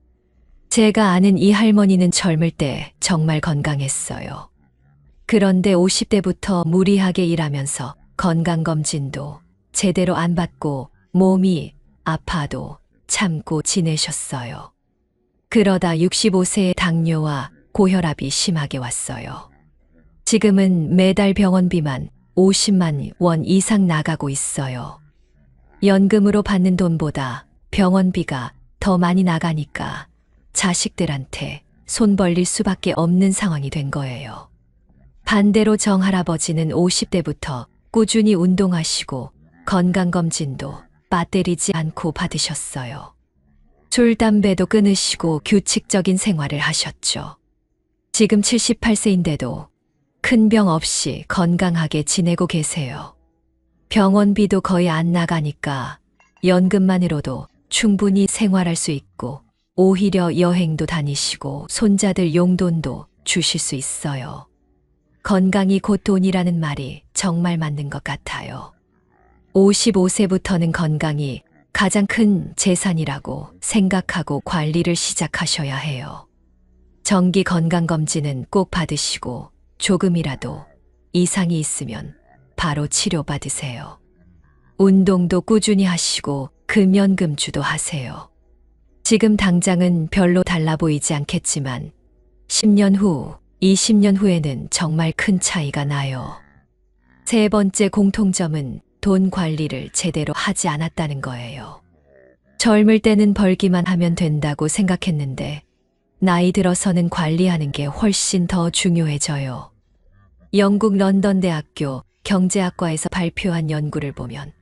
제가 아는 이 할머니는 젊을 때 정말 건강했어요. 그런데 50대부터 무리하게 일하면서 건강검진도 제대로 안 받고 몸이 아파도 참고 지내셨어요. 그러다 65세에 당뇨와 고혈압이 심하게 왔어요. 지금은 매달 병원비만 50만 원 이상 나가고 있어요. 연금으로 받는 돈보다 병원비가 더 많이 나가니까 자식들한테 손 벌릴 수밖에 없는 상황이 된 거예요. 반대로 정 할아버지는 50대부터 꾸준히 운동하시고 건강검진도 빠뜨리지 않고 받으셨어요. 술, 담배도 끊으시고 규칙적인 생활을 하셨죠. 지금 78세인데도 큰 병 없이 건강하게 지내고 계세요. 병원비도 거의 안 나가니까 연금만으로도 충분히 생활할 수 있고 오히려 여행도 다니시고 손자들 용돈도 주실 수 있어요. 건강이 곧 돈이라는 말이 정말 맞는 것 같아요. 55세부터는 건강이 가장 큰 재산이라고 생각하고 관리를 시작하셔야 해요. 정기 건강검진은 꼭 받으시고 조금이라도 이상이 있으면 바로 치료받으세요. 운동도 꾸준히 하시고 금연금주도 하세요. 지금 당장은 별로 달라 보이지 않겠지만 10년 후, 20년 후에는 정말 큰 차이가 나요. 세 번째 공통점은 돈 관리를 제대로 하지 않았다는 거예요. 젊을 때는 벌기만 하면 된다고 생각했는데 나이 들어서는 관리하는 게 훨씬 더 중요해져요. 영국 런던 대학교 경제학과에서 발표한 연구를 보면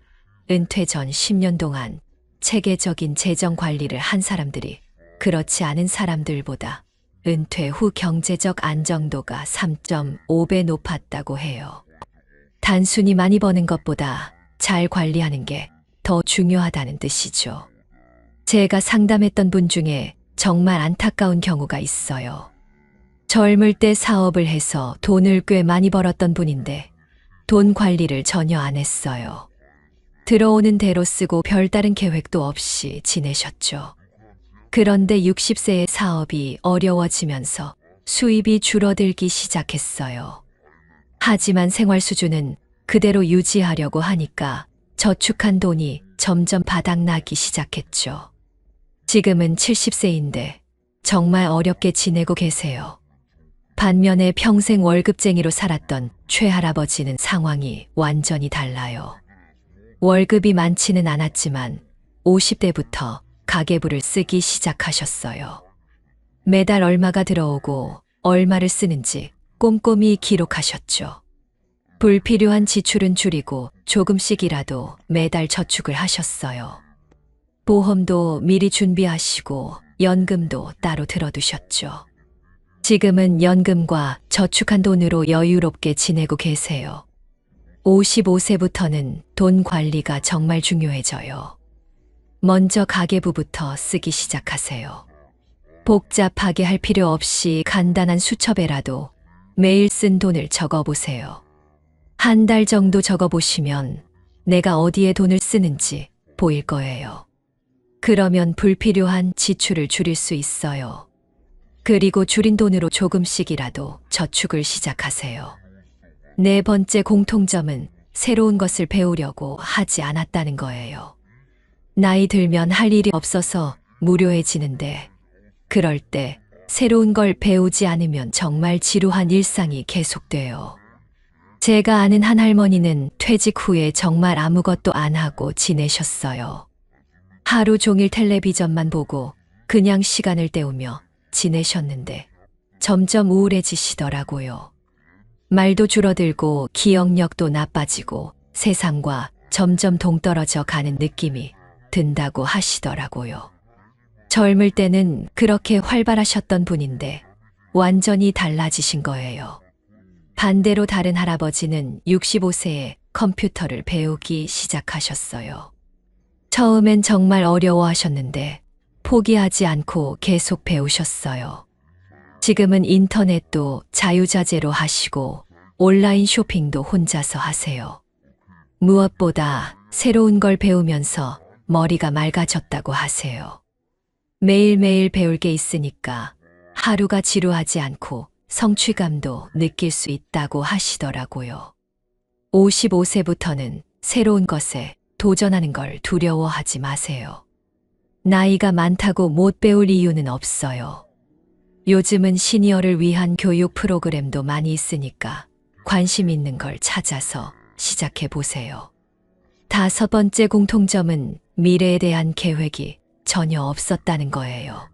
은퇴 전 10년 동안 체계적인 재정 관리를 한 사람들이 그렇지 않은 사람들보다 은퇴 후 경제적 안정도가 3.5배 높았다고 해요. 단순히 많이 버는 것보다 잘 관리하는 게 더 중요하다는 뜻이죠. 제가 상담했던 분 중에 정말 안타까운 경우가 있어요. 젊을 때 사업을 해서 돈을 꽤 많이 벌었던 분인데 돈 관리를 전혀 안 했어요. 들어오는 대로 쓰고 별다른 계획도 없이 지내셨죠. 그런데 60세의 사업이 어려워지면서 수입이 줄어들기 시작했어요. 하지만 생활 수준은 그대로 유지하려고 하니까 저축한 돈이 점점 바닥나기 시작했죠. 지금은 70세인데 정말 어렵게 지내고 계세요. 반면에 평생 월급쟁이로 살았던 최할아버지는 상황이 완전히 달라요. 월급이 많지는 않았지만 50대부터 가계부를 쓰기 시작하셨어요. 매달 얼마가 들어오고 얼마를 쓰는지 꼼꼼히 기록하셨죠. 불필요한 지출은 줄이고 조금씩이라도 매달 저축을 하셨어요. 보험도 미리 준비하시고 연금도 따로 들어두셨죠. 지금은 연금과 저축한 돈으로 여유롭게 지내고 계세요. 55세부터는 돈 관리가 정말 중요해져요. 먼저 가계부부터 쓰기 시작하세요. 복잡하게 할 필요 없이 간단한 수첩에라도 매일 쓴 돈을 적어보세요. 한 달 정도 적어보시면 내가 어디에 돈을 쓰는지 보일 거예요. 그러면 불필요한 지출을 줄일 수 있어요. 그리고 줄인 돈으로 조금씩이라도 저축을 시작하세요. 네 번째 공통점은 새로운 것을 배우려고 하지 않았다는 거예요. 나이 들면 할 일이 없어서 무료해지는데 그럴 때 새로운 걸 배우지 않으면 정말 지루한 일상이 계속돼요. 제가 아는 한 할머니는 퇴직 후에 정말 아무것도 안 하고 지내셨어요. 하루 종일 텔레비전만 보고 그냥 시간을 때우며 지내셨는데 점점 우울해지시더라고요. 말도 줄어들고 기억력도 나빠지고 세상과 점점 동떨어져 가는 느낌이 든다고 하시더라고요. 젊을 때는 그렇게 활발하셨던 분인데 완전히 달라지신 거예요. 반대로 다른 할아버지는 65세에 컴퓨터를 배우기 시작하셨어요. 처음엔 정말 어려워하셨는데 포기하지 않고 계속 배우셨어요. 지금은 인터넷도 자유자재로 하시고 온라인 쇼핑도 혼자서 하세요. 무엇보다 새로운 걸 배우면서 머리가 맑아졌다고 하세요. 매일매일 배울 게 있으니까 하루가 지루하지 않고 성취감도 느낄 수 있다고 하시더라고요. 55세부터는 새로운 것에 도전하는 걸 두려워하지 마세요. 나이가 많다고 못 배울 이유는 없어요. 요즘은 시니어를 위한 교육 프로그램도 많이 있으니까 관심 있는 걸 찾아서 시작해 보세요. 다섯 번째 공통점은 미래에 대한 계획이 전혀 없었다는 거예요.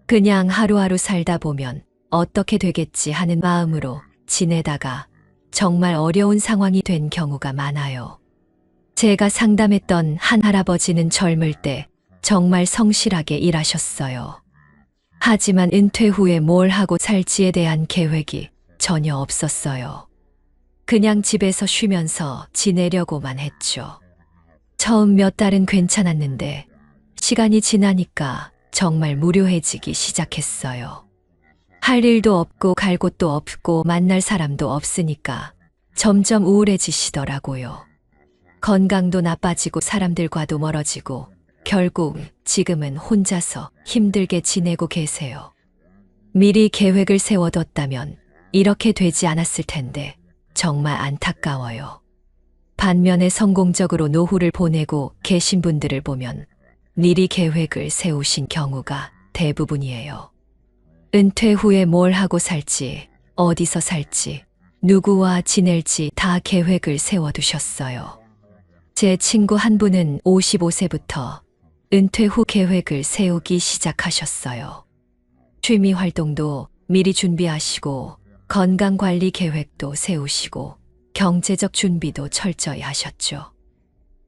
그냥 하루하루 살다 보면 어떻게 되겠지 하는 마음으로 지내다가 정말 어려운 상황이 된 경우가 많아요. 제가 상담했던 한 할아버지는 젊을 때 정말 성실하게 일하셨어요. 하지만 은퇴 후에 뭘 하고 살지에 대한 계획이 전혀 없었어요. 그냥 집에서 쉬면서 지내려고만 했죠. 처음 몇 달은 괜찮았는데 시간이 지나니까 정말 무료해지기 시작했어요. 할 일도 없고 갈 곳도 없고 만날 사람도 없으니까 점점 우울해지시더라고요. 건강도 나빠지고 사람들과도 멀어지고 결국 지금은 혼자서 힘들게 지내고 계세요. 미리 계획을 세워뒀다면 이렇게 되지 않았을 텐데 정말 안타까워요. 반면에 성공적으로 노후를 보내고 계신 분들을 보면 미리 계획을 세우신 경우가 대부분이에요. 은퇴 후에 뭘 하고 살지, 어디서 살지, 누구와 지낼지 다 계획을 세워두셨어요. 제 친구 한 분은 55세부터 은퇴 후 계획을 세우기 시작하셨어요. 취미 활동도 미리 준비하시고 건강관리 계획도 세우시고 경제적 준비도 철저히 하셨죠.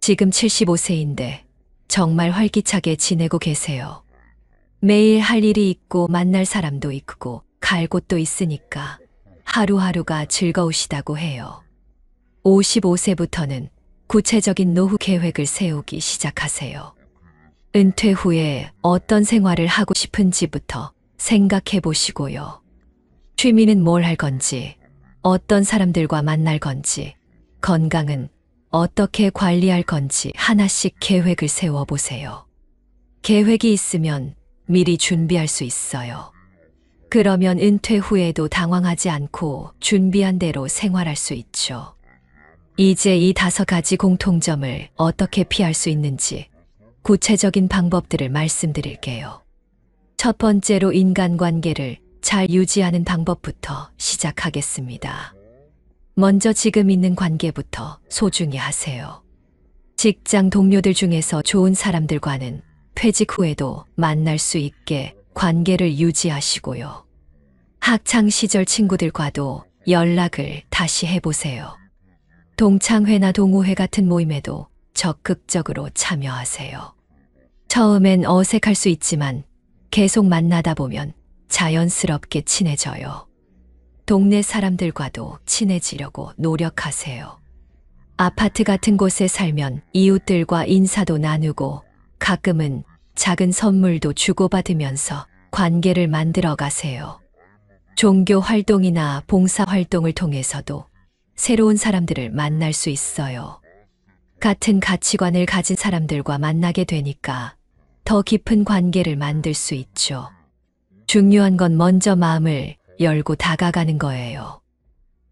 지금 75세인데 정말 활기차게 지내고 계세요. 매일 할 일이 있고 만날 사람도 있고 갈 곳도 있으니까 하루하루가 즐거우시다고 해요. 55세부터는 구체적인 노후 계획을 세우기 시작하세요. 은퇴 후에 어떤 생활을 하고 싶은지부터 생각해 보시고요. 취미는 뭘 할 건지, 어떤 사람들과 만날 건지, 건강은 어떻게 관리할 건지 하나씩 계획을 세워보세요. 계획이 있으면 미리 준비할 수 있어요. 그러면 은퇴 후에도 당황하지 않고 준비한 대로 생활할 수 있죠. 이제 이 5가지 공통점을 어떻게 피할 수 있는지 구체적인 방법들을 말씀드릴게요. 첫 번째로 인간관계를 잘 유지하는 방법부터 시작하겠습니다. 먼저 지금 있는 관계부터 소중히 하세요. 직장 동료들 중에서 좋은 사람들과는 퇴직 후에도 만날 수 있게 관계를 유지하시고요. 학창 시절 친구들과도 연락을 다시 해보세요. 동창회나 동호회 같은 모임에도 적극적으로 참여하세요. 처음엔 어색할 수 있지만 계속 만나다 보면 자연스럽게 친해져요. 동네 사람들과도 친해지려고 노력하세요. 아파트 같은 곳에 살면 이웃들과 인사도 나누고 가끔은 작은 선물도 주고받으면서 관계를 만들어 가세요. 종교 활동이나 봉사 활동을 통해서도 새로운 사람들을 만날 수 있어요. 같은 가치관을 가진 사람들과 만나게 되니까 더 깊은 관계를 만들 수 있죠. 중요한 건 먼저 마음을 열고 다가가는 거예요.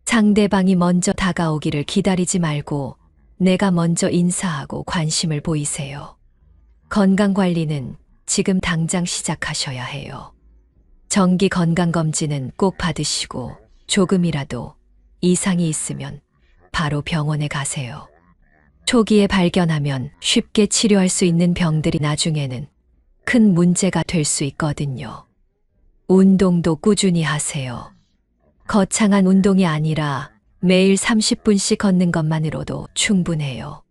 상대방이 먼저 다가오기를 기다리지 말고 내가 먼저 인사하고 관심을 보이세요. 건강관리는 지금 당장 시작하셔야 해요. 정기 건강검진은 꼭 받으시고 조금이라도 이상이 있으면 바로 병원에 가세요. 초기에 발견하면 쉽게 치료할 수 있는 병들이 나중에는 큰 문제가 될 수 있거든요. 운동도 꾸준히 하세요. 거창한 운동이 아니라 매일 30분씩 걷는 것만으로도 충분해요.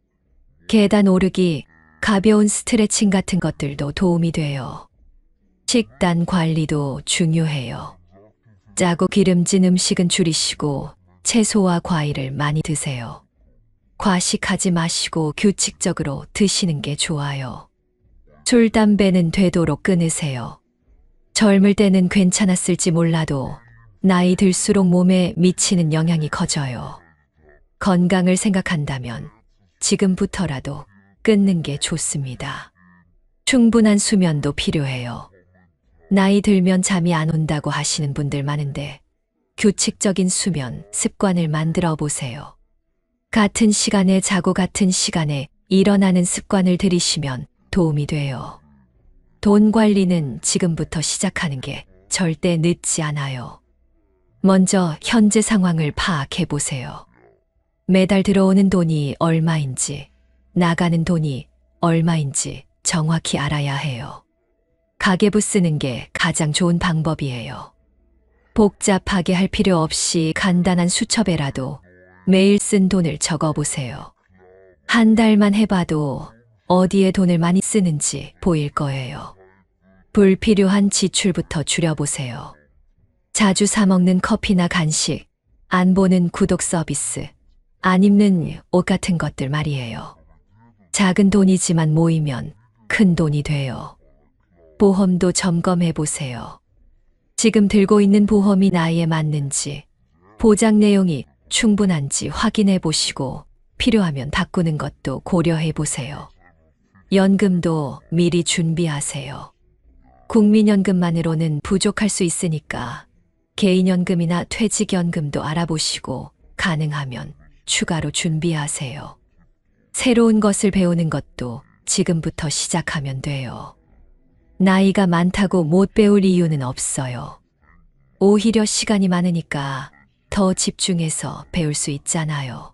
계단 오르기, 가벼운 스트레칭 같은 것들도 도움이 돼요. 식단 관리도 중요해요. 짜고 기름진 음식은 줄이시고 채소와 과일을 많이 드세요. 과식하지 마시고 규칙적으로 드시는 게 좋아요. 술, 담배는 되도록 끊으세요. 젊을 때는 괜찮았을지 몰라도 나이 들수록 몸에 미치는 영향이 커져요. 건강을 생각한다면 지금부터라도 끊는 게 좋습니다. 충분한 수면도 필요해요. 나이 들면 잠이 안 온다고 하시는 분들 많은데 규칙적인 수면 습관을 만들어 보세요. 같은 시간에 자고 같은 시간에 일어나는 습관을 들이시면 도움이 돼요. 돈 관리는 지금부터 시작하는 게 절대 늦지 않아요. 먼저 현재 상황을 파악해 보세요. 매달 들어오는 돈이 얼마인지, 나가는 돈이 얼마인지 정확히 알아야 해요. 가계부 쓰는 게 가장 좋은 방법이에요. 복잡하게 할 필요 없이 간단한 수첩에라도 매일 쓴 돈을 적어보세요. 한 달만 해봐도 어디에 돈을 많이 쓰는지 보일 거예요. 불필요한 지출부터 줄여보세요. 자주 사 먹는 커피나 간식, 안 보는 구독 서비스, 안 입는 옷 같은 것들 말이에요. 작은 돈이지만 모이면 큰 돈이 돼요. 보험도 점검해 보세요. 지금 들고 있는 보험이 나이에 맞는지, 보장 내용이 충분한지 확인해 보시고 필요하면 바꾸는 것도 고려해 보세요. 연금도 미리 준비하세요. 국민연금만으로는 부족할 수 있으니까 개인연금이나 퇴직연금도 알아보시고 가능하면 추가로 준비하세요. 새로운 것을 배우는 것도 지금부터 시작하면 돼요. 나이가 많다고 못 배울 이유는 없어요. 오히려 시간이 많으니까 더 집중해서 배울 수 있잖아요.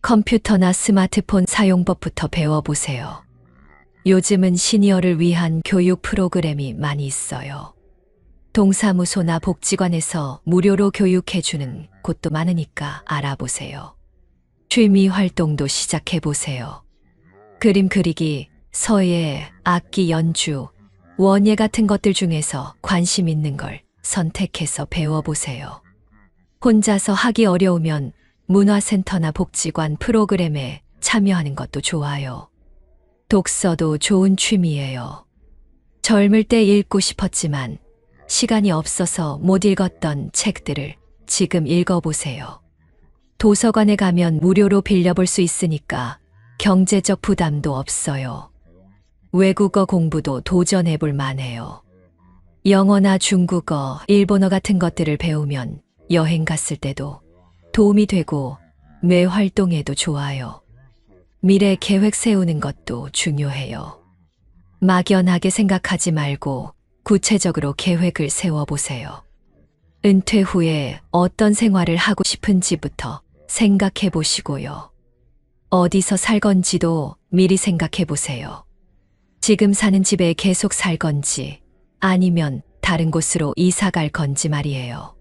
컴퓨터나 스마트폰 사용법부터 배워보세요. 요즘은 시니어를 위한 교육 프로그램이 많이 있어요. 동사무소나 복지관에서 무료로 교육해주는 곳도 많으니까 알아보세요. 취미 활동도 시작해보세요. 그림 그리기, 서예, 악기 연주, 원예 같은 것들 중에서 관심 있는 걸 선택해서 배워보세요. 혼자서 하기 어려우면 문화센터나 복지관 프로그램에 참여하는 것도 좋아요. 독서도 좋은 취미예요. 젊을 때 읽고 싶었지만 시간이 없어서 못 읽었던 책들을 지금 읽어보세요. 도서관에 가면 무료로 빌려볼 수 있으니까 경제적 부담도 없어요. 외국어 공부도 도전해볼 만해요. 영어나 중국어, 일본어 같은 것들을 배우면 여행 갔을 때도 도움이 되고 뇌 활동에도 좋아요. 미래 계획 세우는 것도 중요해요. 막연하게 생각하지 말고 구체적으로 계획을 세워보세요. 은퇴 후에 어떤 생활을 하고 싶은지부터 생각해 보시고요. 어디서 살 건지도 미리 생각해 보세요. 지금 사는 집에 계속 살 건지 아니면 다른 곳으로 이사 갈 건지 말이에요.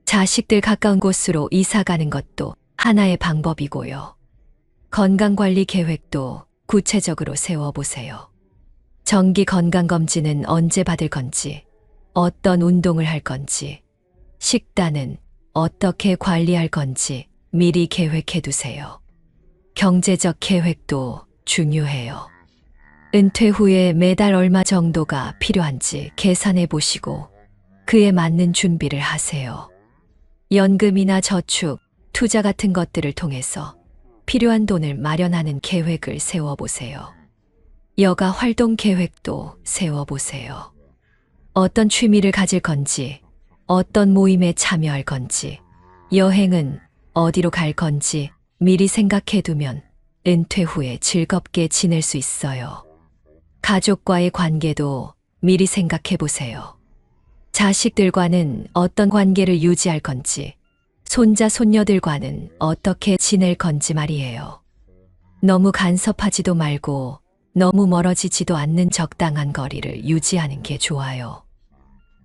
자식들 가까운 곳으로 이사 가는 것도 하나의 방법이고요. 건강관리 계획도 구체적으로 세워보세요. 정기 건강검진은 언제 받을 건지, 어떤 운동을 할 건지, 식단은 어떻게 관리할 건지 미리 계획해 두세요. 경제적 계획도 중요해요. 은퇴 후에 매달 얼마 정도가 필요한지 계산해 보시고 그에 맞는 준비를 하세요. 연금이나 저축, 투자 같은 것들을 통해서 필요한 돈을 마련하는 계획을 세워보세요. 여가 활동 계획도 세워보세요. 어떤 취미를 가질 건지, 어떤 모임에 참여할 건지, 여행은 어디로 갈 건지 미리 생각해 두면 은퇴 후에 즐겁게 지낼 수 있어요. 가족과의 관계도 미리 생각해 보세요. 자식들과는 어떤 관계를 유지할 건지, 손자, 손녀들과는 어떻게 지낼 건지 말이에요. 너무 간섭하지도 말고 너무 멀어지지도 않는 적당한 거리를 유지하는 게 좋아요.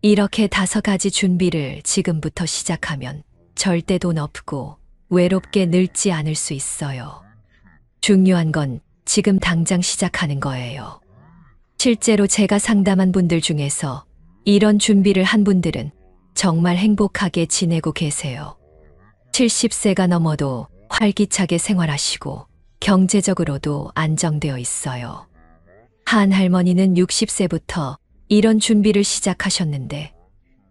이렇게 5가지 준비를 지금부터 시작하면 절대 돈 없고 외롭게 늙지 않을 수 있어요. 중요한 건 지금 당장 시작하는 거예요. 실제로 제가 상담한 분들 중에서 이런 준비를 한 분들은 정말 행복하게 지내고 계세요. 70세가 넘어도 활기차게 생활하시고 경제적으로도 안정되어 있어요. 한 할머니는 60세부터 이런 준비를 시작하셨는데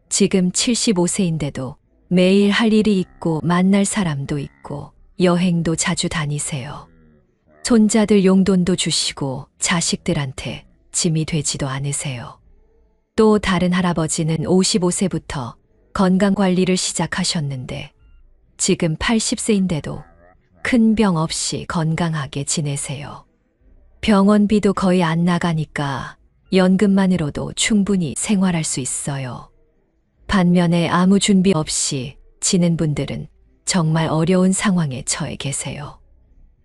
지금 75세인데도 매일 할 일이 있고 만날 사람도 있고 여행도 자주 다니세요. 손자들 용돈도 주시고 자식들한테 짐이 되지도 않으세요. 또 다른 할아버지는 55세부터 건강관리를 시작하셨는데 지금 80세인데도 큰 병 없이 건강하게 지내세요. 병원비도 거의 안 나가니까 연금만으로도 충분히 생활할 수 있어요. 반면에 아무 준비 없이 지낸 분들은 정말 어려운 상황에 처해 계세요.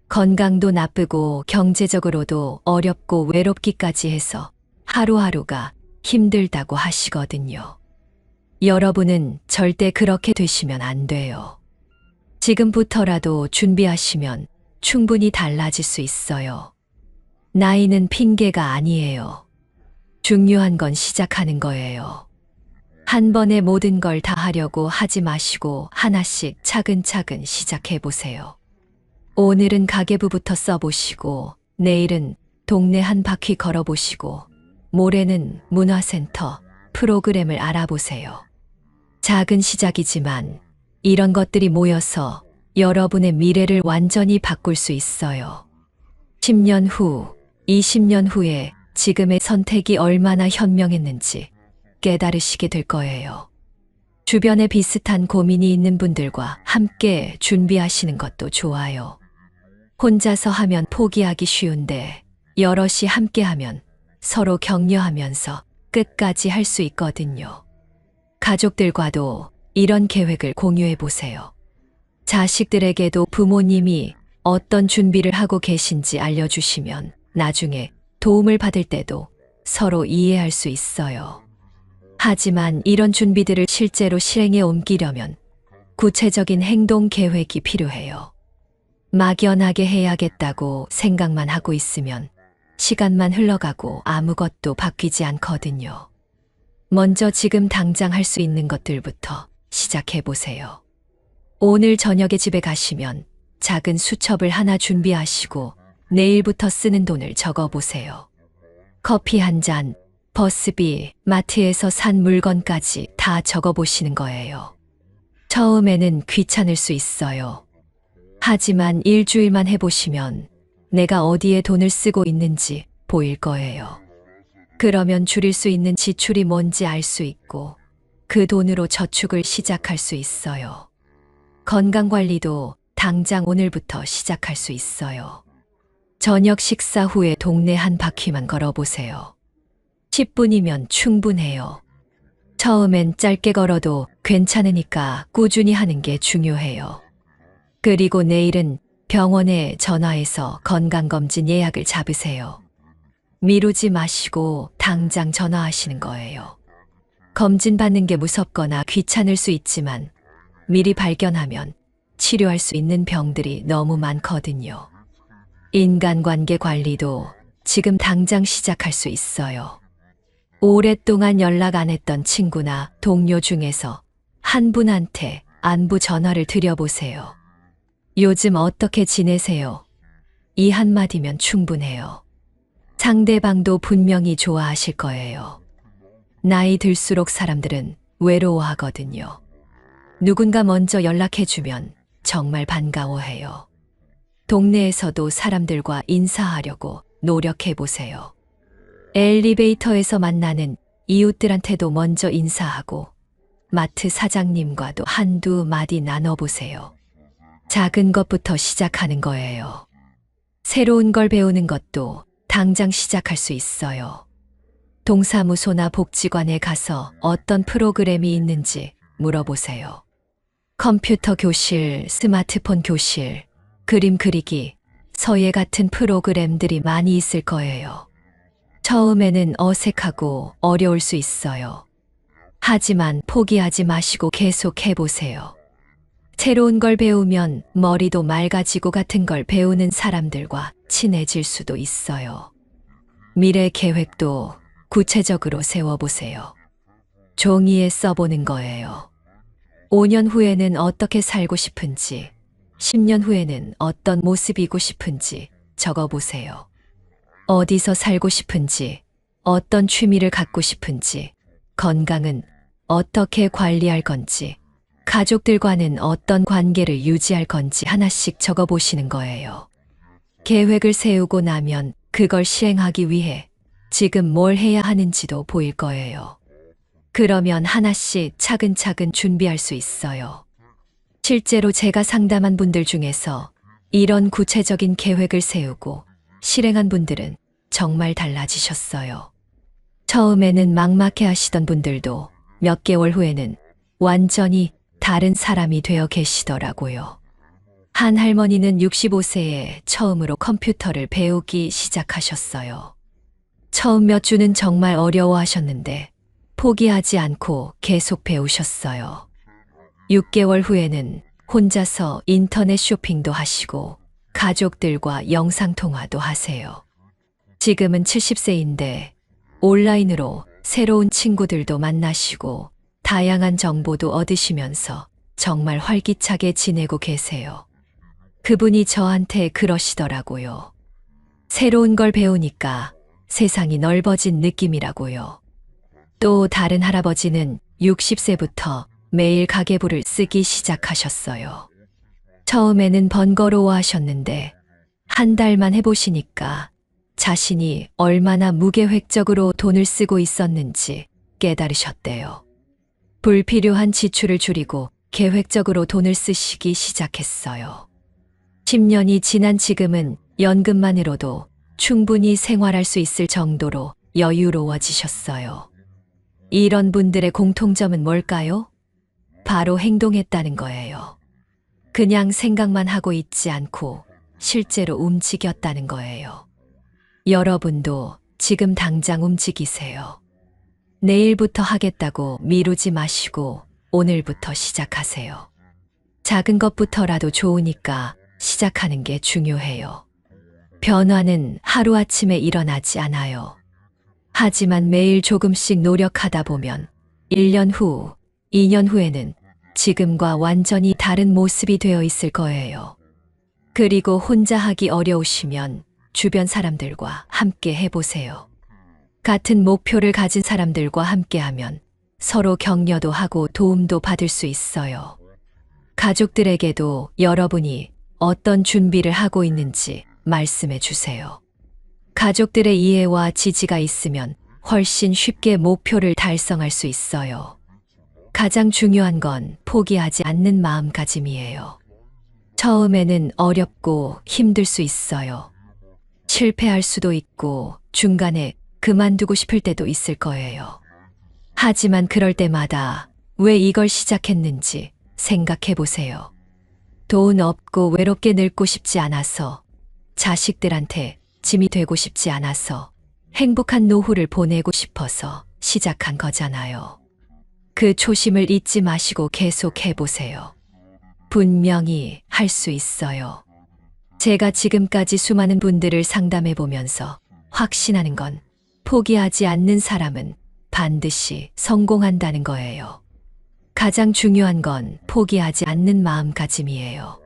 건강도 나쁘고 경제적으로도 어렵고 외롭기까지 해서 하루하루가 힘들다고 하시거든요. 여러분은 절대 그렇게 되시면 안 돼요. 지금부터라도 준비하시면 충분히 달라질 수 있어요. 나이는 핑계가 아니에요. 중요한 건 시작하는 거예요. 한 번에 모든 걸 다 하려고 하지 마시고 하나씩 차근차근 시작해 보세요. 오늘은 가계부부터 써보시고 내일은 동네 한 바퀴 걸어보시고 모레는 문화센터 프로그램을 알아보세요. 작은 시작이지만 이런 것들이 모여서 여러분의 미래를 완전히 바꿀 수 있어요. 10년 후, 20년 후에 지금의 선택이 얼마나 현명했는지 깨달으시게 될 거예요. 주변에 비슷한 고민이 있는 분들과 함께 준비하시는 것도 좋아요. 혼자서 하면 포기하기 쉬운데 여럿이 함께 하면 서로 격려하면서 끝까지 할 수 있거든요. 가족들과도 이런 계획을 공유해 보세요. 자식들에게도 부모님이 어떤 준비를 하고 계신지 알려주시면 나중에 도움을 받을 때도 서로 이해할 수 있어요. 하지만 이런 준비들을 실제로 실행에 옮기려면 구체적인 행동 계획이 필요해요. 막연하게 해야겠다고 생각만 하고 있으면 시간만 흘러가고 아무것도 바뀌지 않거든요. 먼저 지금 당장 할 수 있는 것들부터 시작해 보세요. 오늘 저녁에 집에 가시면 작은 수첩을 하나 준비하시고 내일부터 쓰는 돈을 적어 보세요. 커피 한 잔, 버스비, 마트에서 산 물건까지 다 적어보시는 거예요. 처음에는 귀찮을 수 있어요. 하지만 일주일만 해보시면 내가 어디에 돈을 쓰고 있는지 보일 거예요. 그러면 줄일 수 있는 지출이 뭔지 알 수 있고 그 돈으로 저축을 시작할 수 있어요. 건강관리도 당장 오늘부터 시작할 수 있어요. 저녁 식사 후에 동네 한 바퀴만 걸어보세요. 10분이면 충분해요. 처음엔 짧게 걸어도 괜찮으니까 꾸준히 하는 게 중요해요. 그리고 내일은 병원에 전화해서 건강검진 예약을 잡으세요. 미루지 마시고 당장 전화하시는 거예요. 검진 받는 게 무섭거나 귀찮을 수 있지만 미리 발견하면 치료할 수 있는 병들이 너무 많거든요. 인간관계 관리도 지금 당장 시작할 수 있어요. 오랫동안 연락 안 했던 친구나 동료 중에서 한 분한테 안부 전화를 드려보세요. 요즘 어떻게 지내세요? 이 한마디면 충분해요. 상대방도 분명히 좋아하실 거예요. 나이 들수록 사람들은 외로워하거든요. 누군가 먼저 연락해주면 정말 반가워해요. 동네에서도 사람들과 인사하려고 노력해보세요. 엘리베이터에서 만나는 이웃들한테도 먼저 인사하고 마트 사장님과도 한두 마디 나눠보세요. 작은 것부터 시작하는 거예요. 새로운 걸 배우는 것도 당장 시작할 수 있어요. 동사무소나 복지관에 가서 어떤 프로그램이 있는지 물어보세요. 컴퓨터 교실, 스마트폰 교실, 그림 그리기, 서예 같은 프로그램들이 많이 있을 거예요. 처음에는 어색하고 어려울 수 있어요. 하지만 포기하지 마시고 계속 해보세요. 새로운 걸 배우면 머리도 맑아지고 같은 걸 배우는 사람들과 친해질 수도 있어요. 미래 계획도 구체적으로 세워보세요. 종이에 써보는 거예요. 5년 후에는 어떻게 살고 싶은지, 10년 후에는 어떤 모습이고 싶은지 적어보세요. 어디서 살고 싶은지, 어떤 취미를 갖고 싶은지, 건강은 어떻게 관리할 건지, 가족들과는 어떤 관계를 유지할 건지 하나씩 적어보시는 거예요. 계획을 세우고 나면 그걸 시행하기 위해 지금 뭘 해야 하는지도 보일 거예요. 그러면 하나씩 차근차근 준비할 수 있어요. 실제로 제가 상담한 분들 중에서 이런 구체적인 계획을 세우고 실행한 분들은 정말 달라지셨어요. 처음에는 막막해 하시던 분들도 몇 개월 후에는 완전히 다른 사람이 되어 계시더라고요. 한 할머니는 65세에 처음으로 컴퓨터를 배우기 시작하셨어요. 처음 몇 주는 정말 어려워하셨는데 포기하지 않고 계속 배우셨어요. 6개월 후에는 혼자서 인터넷 쇼핑도 하시고 가족들과 영상통화도 하세요. 지금은 70세인데 온라인으로 새로운 친구들도 만나시고 다양한 정보도 얻으시면서 정말 활기차게 지내고 계세요. 그분이 저한테 그러시더라고요. 새로운 걸 배우니까 세상이 넓어진 느낌이라고요. 또 다른 할아버지는 60세부터 매일 가계부를 쓰기 시작하셨어요. 처음에는 번거로워 하셨는데 한 달만 해보시니까 자신이 얼마나 무계획적으로 돈을 쓰고 있었는지 깨달으셨대요. 불필요한 지출을 줄이고 계획적으로 돈을 쓰시기 시작했어요. 10년이 지난 지금은 연금만으로도 충분히 생활할 수 있을 정도로 여유로워지셨어요. 이런 분들의 공통점은 뭘까요? 바로 행동했다는 거예요. 그냥 생각만 하고 있지 않고 실제로 움직였다는 거예요. 여러분도 지금 당장 움직이세요. 내일부터 하겠다고 미루지 마시고 오늘부터 시작하세요. 작은 것부터라도 좋으니까 시작하는 게 중요해요. 변화는 하루아침에 일어나지 않아요. 하지만 매일 조금씩 노력하다 보면 1년 후, 2년 후에는 지금과 완전히 다른 모습이 되어 있을 거예요. 그리고 혼자 하기 어려우시면 주변 사람들과 함께 해보세요. 같은 목표를 가진 사람들과 함께하면 서로 격려도 하고 도움도 받을 수 있어요. 가족들에게도 여러분이 어떤 준비를 하고 있는지 말씀해 주세요. 가족들의 이해와 지지가 있으면 훨씬 쉽게 목표를 달성할 수 있어요. 가장 중요한 건 포기하지 않는 마음가짐이에요. 처음에는 어렵고 힘들 수 있어요. 실패할 수도 있고 중간에 그만두고 싶을 때도 있을 거예요. 하지만 그럴 때마다 왜 이걸 시작했는지 생각해 보세요. 돈 없고 외롭게 늙고 싶지 않아서, 자식들한테 짐이 되고 싶지 않아서, 행복한 노후를 보내고 싶어서 시작한 거잖아요. 그 초심을 잊지 마시고 계속 해보세요. 분명히 할 수 있어요. 제가 지금까지 수많은 분들을 상담해 보면서 확신하는 건 포기하지 않는 사람은 반드시 성공한다는 거예요. 가장 중요한 건 포기하지 않는 마음가짐이에요.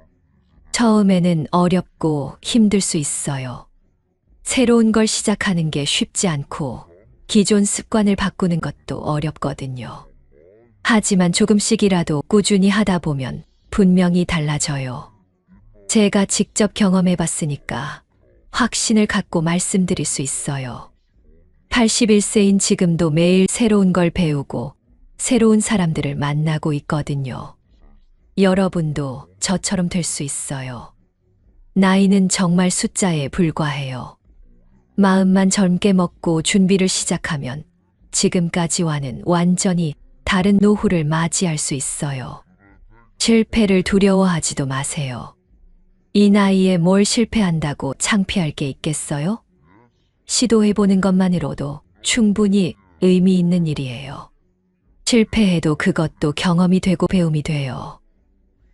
처음에는 어렵고 힘들 수 있어요. 새로운 걸 시작하는 게 쉽지 않고 기존 습관을 바꾸는 것도 어렵거든요. 하지만 조금씩이라도 꾸준히 하다 보면 분명히 달라져요. 제가 직접 경험해 봤으니까 확신을 갖고 말씀드릴 수 있어요. 81세인 지금도 매일 새로운 걸 배우고 새로운 사람들을 만나고 있거든요. 여러분도 저처럼 될 수 있어요. 나이는 정말 숫자에 불과해요. 마음만 젊게 먹고 준비를 시작하면 지금까지와는 완전히 다른 노후를 맞이할 수 있어요. 실패를 두려워하지도 마세요. 이 나이에 뭘 실패한다고 창피할 게 있겠어요? 시도해보는 것만으로도 충분히 의미 있는 일이에요. 실패해도 그것도 경험이 되고 배움이 돼요.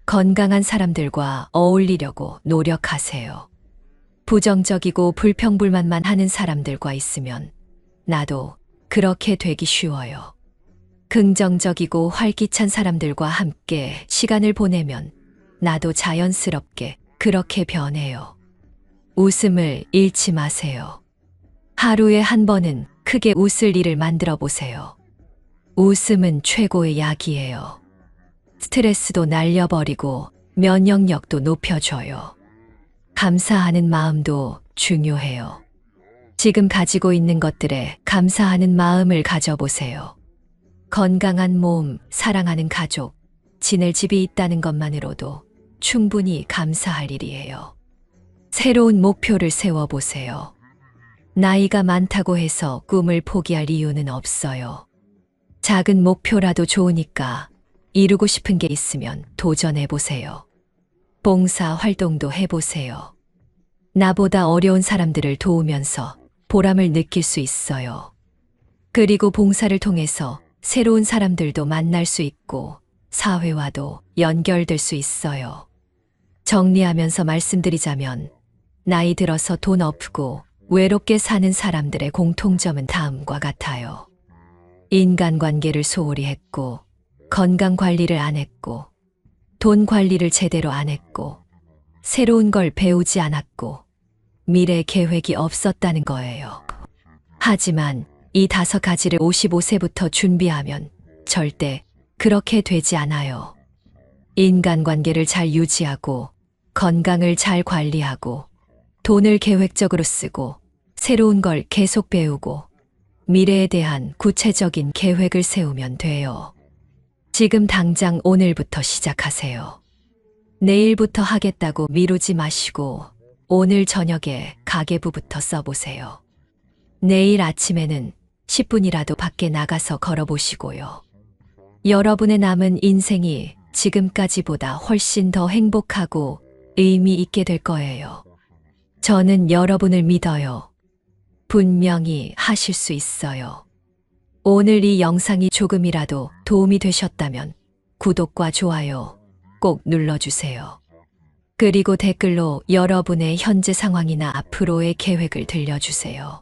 건강한 사람들과 어울리려고 노력하세요. 부정적이고 불평불만만 하는 사람들과 있으면 나도 그렇게 되기 쉬워요. 긍정적이고 활기찬 사람들과 함께 시간을 보내면 나도 자연스럽게 그렇게 변해요. 웃음을 잃지 마세요. 하루에 한 번은 크게 웃을 일을 만들어 보세요. 웃음은 최고의 약이에요. 스트레스도 날려버리고 면역력도 높여줘요. 감사하는 마음도 중요해요. 지금 가지고 있는 것들에 감사하는 마음을 가져보세요. 건강한 몸, 사랑하는 가족, 지낼 집이 있다는 것만으로도 충분히 감사할 일이에요. 새로운 목표를 세워보세요. 나이가 많다고 해서 꿈을 포기할 이유는 없어요. 작은 목표라도 좋으니까 이루고 싶은 게 있으면 도전해보세요. 봉사 활동도 해보세요. 나보다 어려운 사람들을 도우면서 보람을 느낄 수 있어요. 그리고 봉사를 통해서 새로운 사람들도 만날 수 있고 사회와도 연결될 수 있어요. 정리하면서 말씀드리자면 나이 들어서 돈 없고 외롭게 사는 사람들의 공통점은 다음과 같아요. 인간관계를 소홀히 했고 건강 관리를 안 했고 돈 관리를 제대로 안 했고 새로운 걸 배우지 않았고 미래 계획이 없었다는 거예요. 하지만 이 5가지를 55세부터 준비하면 절대 그렇게 되지 않아요. 인간관계를 잘 유지하고 건강을 잘 관리하고 돈을 계획적으로 쓰고 새로운 걸 계속 배우고 미래에 대한 구체적인 계획을 세우면 돼요. 지금 당장 오늘부터 시작하세요. 내일부터 하겠다고 미루지 마시고 오늘 저녁에 가계부부터 써보세요. 내일 아침에는 10분이라도 밖에 나가서 걸어보시고요. 여러분의 남은 인생이 지금까지보다 훨씬 더 행복하고 의미 있게 될 거예요. 저는 여러분을 믿어요. 분명히 하실 수 있어요. 오늘 이 영상이 조금이라도 도움이 되셨다면 구독과 좋아요 꼭 눌러주세요. 그리고 댓글로 여러분의 현재 상황이나 앞으로의 계획을 들려주세요.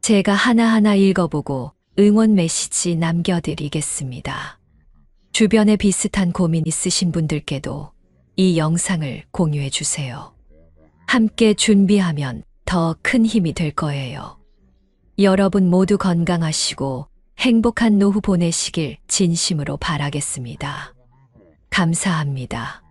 제가 하나하나 읽어보고 응원 메시지 남겨드리겠습니다. 주변에 비슷한 고민 있으신 분들께도 이 영상을 공유해 주세요. 함께 준비하면 더 큰 힘이 될 거예요. 여러분 모두 건강하시고 행복한 노후 보내시길 진심으로 바라겠습니다. 감사합니다.